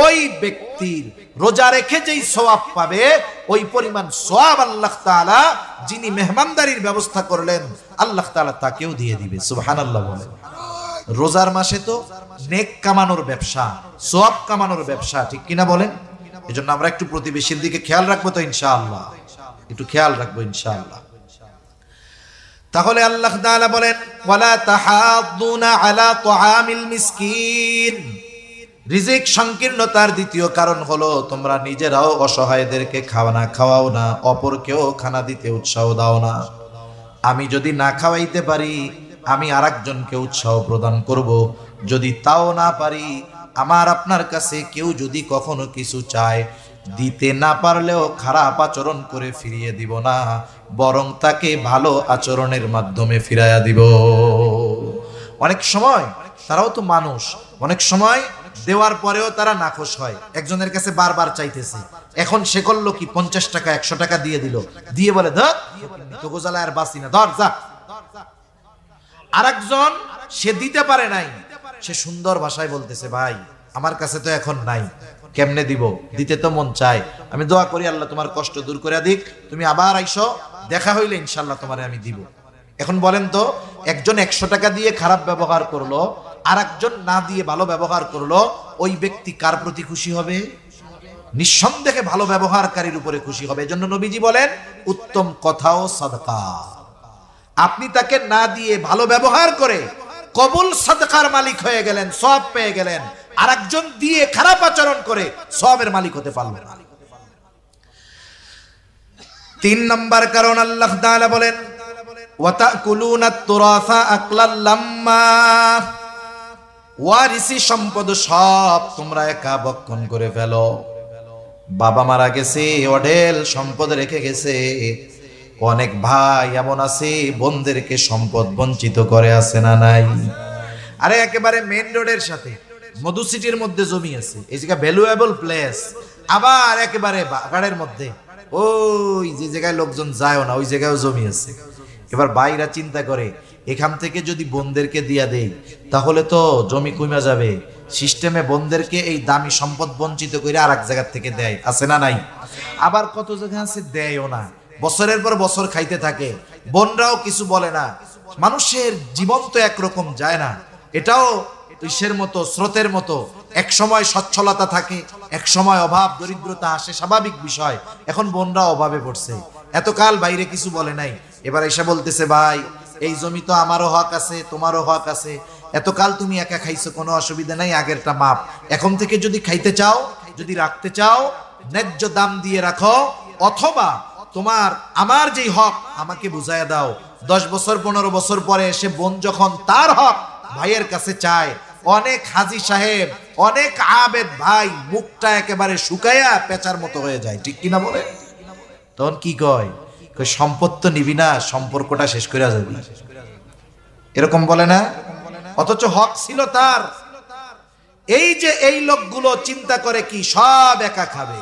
ওই ব্যক্তির রোজা রেখে যেই সওয়াব পাবে, ওই পরিমাণ সওয়াব আল্লাহ তাআলা যিনি মেহমানদারির ব্যবস্থা করলেন, আল্লাহ তাআলা তাকেও দিয়ে দিবে। সুবহানাল্লাহ বলেন। রোজার মাসে তো নেক কামানোর ব্যবসা, সওয়াব কামানোর ব্যবসা, ঠিক কিনা বলেন? এজন্য আমরা একটু প্রতিবেশীর দিকে খেয়াল রাখবো তো ইনশাআল্লাহ, একটু খেয়াল রাখবো ইনশাআল্লাহ। তাহলে আল্লাহ তাআলা বলেন, ওয়ালা তাহাদ্দুনা আলা তুআমিল মিসকিন। রিজিক সংকীর্ণতার দ্বিতীয় কারণ হলো তোমরা নিজেরাও অসহায়দেরকে খাওয়ানা খাওয়াও না, অপরকেও খানা দিতে উৎসাহ দাও না। আমি যদি না খাওয়াইতে পারি, আমি আরেকজনকে উৎসাহ প্রদান করব। যদি তাও না পারি, আমার আপনার কাছে কেউ যদি কখনো কিছু চায়, দিতে না পারলেও খারাপ আচরণ করে ফিরিয়ে দিব না, বরং তাকে ভালো আচরণের মাধ্যমে ফিরাইয়া দিব। অনেক সময় তারাও তো মানুষ, অনেক সময় দেওয়ার পরেও তারা নাখোশ হয়। একজনের কাছে বারবার চাইতেছে, এখন সে করলো কি, 50 টাকা 100 টাকা দিয়ে দিল, দিয়ে বলে ধর তো গোজালা আর বাসি না, ধর যা। আরেকজন সে দিতে পারে নাই, সে সুন্দর ভাষায় বলতেছে, ভাই আমার কাছে তো এখন নাই, কেমনে দিব, দিতে তো মন চায়, আমি দোয়া করি আল্লাহ তোমার কষ্ট দূর করে দিক, তুমি আবার আইসো, দেখা হইলে ইনশাল্লাহ তোমারে আমি দিব। এখন বলেন তো, একজন 100 টাকা দিয়ে খারাপ ব্যবহার করলো, আর একজন না দিয়ে ভালো ব্যবহার করলো, ওই ব্যক্তি কার প্রতি খুশি হবে? নিঃসন্দেহে ভালো ব্যবহারকারীর উপরে খুশি হবে। এজন্য নবীজি বলেন, উত্তম কথাও সাদকা। আপনি তাকে না দিয়ে ভালো ব্যবহার করে কবুল সাদকার মালিক হয়ে গেলেন, সওয়াব পেয়ে গেলেন, আর একজন দিয়ে খারাপ আচরণ করে সওয়াবের মালিক হতে পারলেন না। 3 নম্বর কারণ আল্লাহ তাআলা বলেন ওয়া তাকুলুনা তুরাসা আকলাল লাম্মা, ওয়ারিসি সম্পদ সব তোমরা একা ভক্ষণ করে ফেলো। বাবা মারা গেছে, অঢেল সম্পদ রেখে গেছে, অনেক ভাই এমন আছে বোনদেরকে সম্পদ বঞ্চিত করে, আছে না নাই? আরে একেবারে মেইন রোডের সাথে মধু সিটির মধ্যে জমি আছে, এই জায়গা ভ্যালুয়েবল প্লেস, আবার একেবারে বাগানের মধ্যে ওই যে জায়গায় লোকজন যায় না ওই জায়গায়ও জমি আছে। এবার ভাইরা চিন্তা করে এখান থেকে যদি বোনদেরকে দিয়া দেই তাহলে তো জমি কমে যাবে, সিস্টেমে বোনদেরকে এই দামি সম্পদ বঞ্চিত করে আর এক জায়গা থেকে দেয়, আছে না নাই? আবার কত জায়গা আছে দেয়ও না, বছরের পর বছর খাইতে থাকে, বোনরাও কিছু বলে না। মানুষের জীবন তো একরকম যায় না, এটাও ইসের মতো, স্রোতের মতো, এক সময় সচ্ছলতা থাকে, এক সময় অভাব দরিদ্রতা আসে, স্বাভাবিক বিষয়। এখন বোনরা অভাবে পড়ছে, এতকাল বাইরে কিছু বলে নাই, এবার এসে বলতেছে ভাই এই জমি তো আমারও হক আছে, তোমারও হক আছে, এতকাল তুমি একা খাইছো, কোনো অসুবিধা নাই, আগেরটা মাপ, এখন থেকে যদি খাইতে চাও, যদি রাখতে চাও ন্যায্য দাম দিয়ে রাখো, অথবা তোমার আমার যেই হক আমাকে বুঝাইয়া দাও। 10 বছর 15 বছর পরে এসে বোন যখন তার হক ভাইয়ের কাছে চায়, অনেক হাজী সাহেব, অনেক আবেদ ভাই মুখটা একেবারে শুকায়া পেঁচার মতো হয়ে যায়, ঠিক কিনা বলে? তখন কি কয়, সম্পদ তো নিবি না, সম্পর্কটা শেষ করে যাবি, এরকম বলে না? অথচ হক ছিল তার। এই যে এই লোকগুলো চিন্তা করে কি সব একা খাবে।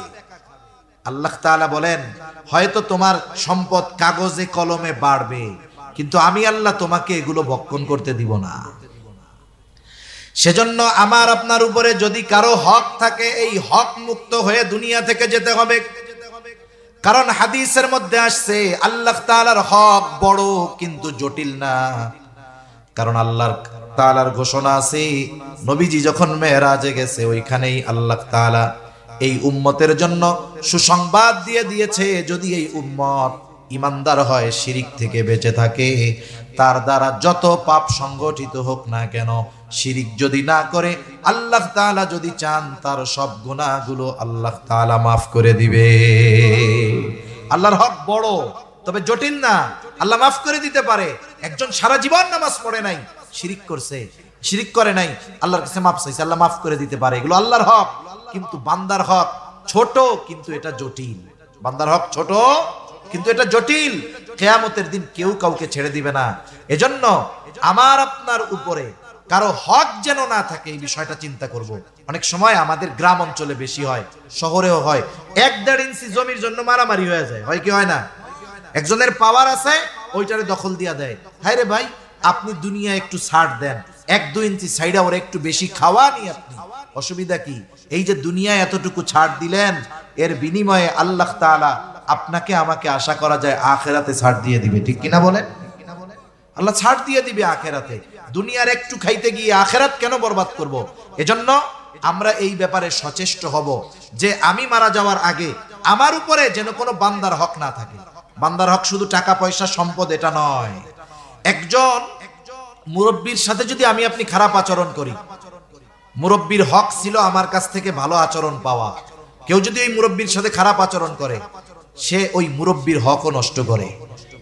আল্লাহ তাআলা বলেন হয়তো তোমার সম্পদ কাগজে কলমে বাড়বে, কিন্তু আমি আল্লাহ তোমাকে এগুলো ভক্ষণ করতে দিব না। সেজন্য আমার আপনার উপরে যদি কারো হক থাকে, এই হক মুক্ত হয়ে দুনিয়া থেকে যেতে হবে। কারণ হাদিসের মধ্যে আসছে আল্লাহ তাআলার হক বড় কিন্তু জটিল না। কারণ আল্লাহ তাআলার ঘোষণা আছে, নবীজি যখন মেরাজে গেছে ওইখানেই আল্লাহ তাআলা এই উম্মতের জন্য সুসংবাদ দিয়ে দিয়েছে, যদি এই উম্মত ইমানদার হয়, শিরিক থেকে বেঁচে থাকে, তার দ্বারা যত পাপ সংগঠিত হোক না কেন, শিরিক যদি না করে, আল্লাহ তাআলা যদি চান তার সব গুনাহগুলো আল্লাহ তাআলা মাফ করে দিবে। আল্লাহর হক বড় তবে জটিল না, আল্লাহ মাফ করে দিতে পারে। একজন সারা জীবন নামাজ পড়ে নাই, শিরিক করছে, শিরিক করে নাই, আল্লাহর কাছে মাফ চাইছে, আল্লাহ মাফ করে দিতে পারে। এগুলো আল্লাহর হক। কিন্তু বান্দার হক ছোট কিন্তু এটা জটিল, বান্দার হক ছোট কিন্তু এটা জটিল। কিয়ামতের দিন কেউ কাউকে ছেড়ে দিবে না। এজন্য আমার আপনার উপরে কারো হক যেন না থাকে, এই বিষয়টা চিন্তা করব। অনেক সময় আমাদের গ্রাম অঞ্চলে বেশি হয়, শহরেও হয়, 1-1.5 ইঞ্চি জমির জন্য মারামারি হয়ে যায়, হয় কি হয় না? একজনের পাওয়ার আছে, ওইটারে দখল দিয়া দেয়। হায় রে ভাই, আপনি দুনিয়া একটু ছাড় দেন, 1-2 ইঞ্চি সাইডা ওর একটু বেশি খাওয়া নি, আপনি অসুবিধা কি? এই যে দুনিয়ায় এতটুকু ছাড় দিলেন, এর বিনিময়ে আল্লাহ তাআলা আপনাকে আমাকে আশা করা যায় আখিরাতে ছাড় দিয়ে দিবে, ঠিক কিনা বলেন? আল্লাহ ছাড় দিয়ে দিবে আখিরাতে। দুনিয়ার একটু খাইতে গিয়ে আখিরাত কেন বরবাদ করব? এজন্য আমরা এই ব্যাপারে সচেষ্ট হব যে আমি মারা যাওয়ার আগে আমার উপরে যেন কোনো বান্দার হক না থাকে। বান্দার হক শুধু টাকা পয়সা সম্পদ এটা নয়। একজন মুরব্বির সাথে যদি আমি আপনি খারাপ আচরণ করি, মুরব্বির হক ছিল আমার কাছ থেকে ভালো আচরণ পাওয়া। কেউ যদি ওই মুরব্বির সাথে খারাপ আচরণ করে, সে ওই মুরব্বির হকও নষ্ট করে।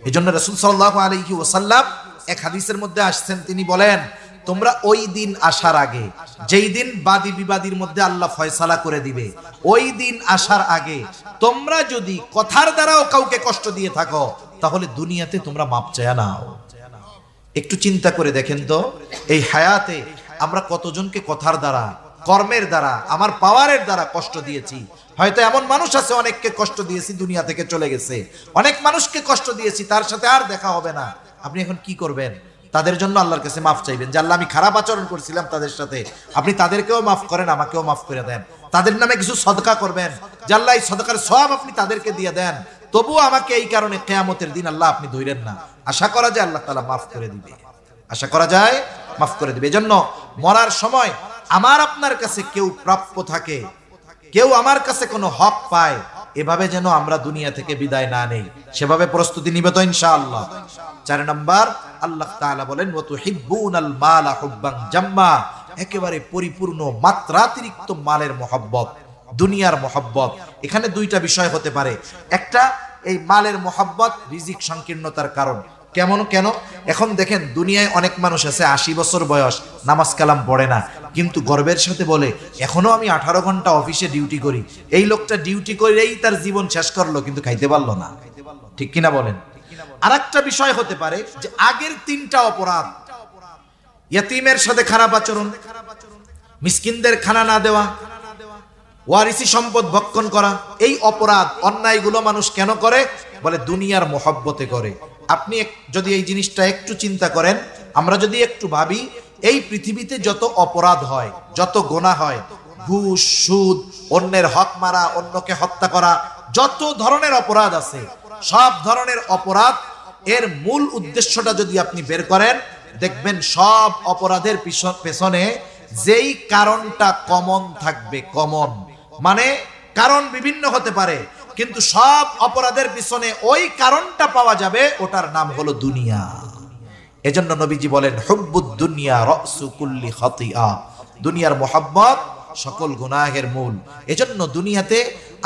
এজন্য রাসূল সাল্লাল্লাহু আলাইহি ওয়াসাল্লাম এক হাদিসের মধ্যে আসছেন, তিনি বলেন তোমরা ওই দিন আসার আগে, যেই দিন বাদী বিবাদীর মধ্যে আল্লাহ ফয়সালা করে দিবে, ওই দিন আসার আগে তোমরা যদি কথার দ্বারাও কাউকে কষ্ট দিয়ে থাকো, তাহলে দুনিয়াতে তোমরা মাপ চায়া নাও। একটু চিন্তা করে দেখেন তো, এই হায়াতে আমরা কতজনকে কথার দ্বারা, কর্মের দ্বারা, আমার পাওয়ারের দ্বারা কষ্ট দিয়েছি। হয়তো এমন মানুষ আছে অনেককে কষ্ট দিয়েছি, দুনিয়া থেকে চলে গেছে। অনেক মানুষকে কষ্ট দিয়েছি, তার সাথে আর দেখা হবে না। আপনি এখন কি করবেন? তাদের জন্য আল্লাহর কাছে মাফ চাইবেন যে আল্লাহ আমি খারাপ আচরণ করছিলাম তাদের সাথে, আপনি তাদেরকেও মাফ করেন, আমাকেও মাফ করে দেন। তাদের নামে কিছু সদকা করবেন যে আল্লাহ এই সদকার সওয়াব আপনি তাদেরকে দিয়ে দেন, তবুও আমাকে এই কারণে কিয়ামতের দিন আল্লাহ আপনি ধইরেন না। আশা করা যায় আল্লাহ তাআলা মাফ করে দিবে, আশা করা যায় মাফ করে দিবে। এজন্য মরার সময় আমার আপনার কাছে কেউ প্রাপ্য থাকে, কেউ আমার কাছে কোনো হক পায়, এভাবে যেন আমরা দুনিয়া থেকে বিদায় না নেই, সেভাবে প্রস্তুতি নিবে তো ইনশাআল্লাহ। 4 নাম্বার, আল্লাহ তাআলা বলেন ওয়া তুহিব্বুনাল মালা হুব্বান জাম্মা, একেবারে পরিপূর্ণ মাত্রাতিরিক্ত মালের মহব্বত, দুনিয়ার মহব্বত। এখানে দুইটা বিষয় হতে পারে। একটা, এই মালের মহব্বত রিজিক সংকীর্ণতার কারণ। কেন? এখন দেখেন দুনিয়ায় অনেক মানুষ আছে 80 বছর বয়স, নামাজ কালাম পড়ে না, কিন্তু গর্বের সাথে বলে এখনো আমি 18 ঘন্টা অফিসে ডিউটি করি। এই লোকটা ডিউটি করেই তার জীবন শেষ করলো, কিন্তু খাইতে পারলো না। ঠিক কিনা বলেন? আরেকটা বিষয় হতে পারে যে আগের 3টা অপরাধ, ইয়াতীমের সাথে খারাপ আচরণ, মিসকিনদের খানা না দেওয়া, ওয়ারিসি সম্পদ ভক্ষণ করা, এই অপরাধ অন্যায়গুলো মানুষ কেন করে? বলে দুনিয়ার মহব্বতে করে। আপনি যদি এই জিনিসটা একটু চিন্তা করেন, আমরা যদি একটু ভাবি, এই পৃথিবীতে যত অপরাধ হয়, যত গুনাহ হয়, ঘুষ, সুদ, অন্যের হক মারা, অন্যকে হত্যা করা, যত ধরনের অপরাধ আছে, সব ধরনের অপরাধ এর মূল উদ্দেশ্যটা যদি আপনি বের করেন, দেখবেন সব অপরাধের পেছনে যেই কারণটা কমন থাকবে, কমন মানে কারণ বিভিন্ন হতে পারে, কিন্তু সব অপরাধের পিছনে ওই কারণটা পাওয়া যাবে, ওটার নাম হলো দুনিয়া। এজন্য নবীজি বলেন হুব্বুদ দুনিয়া রাসু কুল্লি খাতিআ, দুনিয়ার মোহাব্বত সকল গুনাহের মূল। এজন্য দুনিয়াতে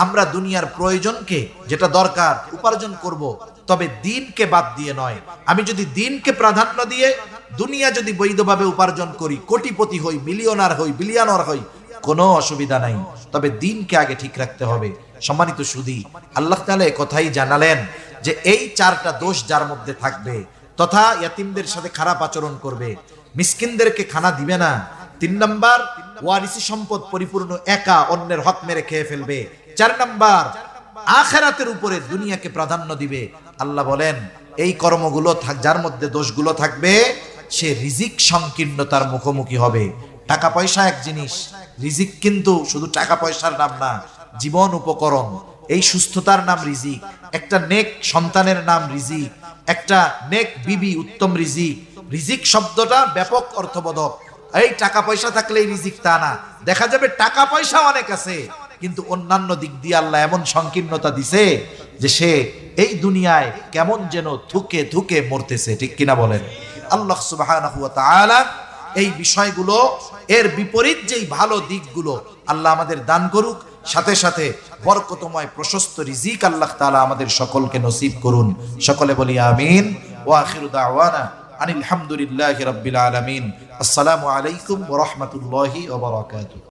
আমরা দুনিয়ার প্রয়োজনকে, যেটা দরকার, উপার্জন করব, তবে দিনকে বাদ দিয়ে নয়। আমি যদি দিনকে প্রাধান্য দিয়ে দুনিয়া যদি বৈধভাবে উপার্জন করি, কোটিপতি হই, মিলিয়নার হই, বিলিয়নার হই, কোনো অসুবিধা নাই, তবে দিনকে আগে ঠিক রাখতে হবে। সম্মানিত সুধী, আল্লাহ তাআলা এই কথাই জানালেন যে এই 4টা দোষ যার মধ্যে থাকবে, তথা ইয়াতীমদের সাথে খারাপ আচরণ করবে, মিসকিনদেরকে খানা দিবে না। 3 নাম্বার, ওয়ারিসি সম্পদ পরিপূর্ণ একা অন্যের হক মেরে খেয়ে ফেলবে। 4 নাম্বার, আখিরাতের উপরে দুনিয়াকে প্রাধান্য দিবে। আল্লাহ বলেন এই কর্মগুলো যার মধ্যে দোষগুলো থাকবে, সে রিজিক সংকীর্ণতার মুখোমুখি হবে। টাকা পয়সা এক জিনিস, রিজিক কিন্তু শুধু টাকা পয়সার নাম না, জীবন উপকরণ। এই সুস্থতার নাম রিজিক, একটা নেক সন্তানের নাম রিজিক, একটা নেক বিবি উত্তম রিজিক। রিজিক শব্দটা ব্যাপক অর্থবোধক। এই টাকা পয়সা থাকলেই রিজিক তা না। দেখা যাবে টাকা পয়সা অনেক আছে, কিন্তু অন্যান্য দিক দিয়ে আল্লাহ এমন সংকীর্ণতা দিছে যে সে এই দুনিয়ায় কেমন যেন থুকে থুকে মরতেছে। ঠিক কিনা বলেন? আল্লাহ সুবহানাহু ওয়া তাআলা এই বিষয়গুলো, এর বিপরীত যেই ভালো দিকগুলো আল্লাহ আমাদের দান করুক, সাথে সাথে বরকতময় প্রশস্ত রিজিক আল্লাহ তাআলা আমাদের সকলকে নসিব করুন। সকলে বলি আমিন। ওয়া আখিরু দাওয়ানা আনিল হামদুলিল্লাহি রাব্বিল আলামিন। আসসালামু আলাইকুম ওয়া রাহমাতুল্লাহি ওয়া বারাকাতুহু।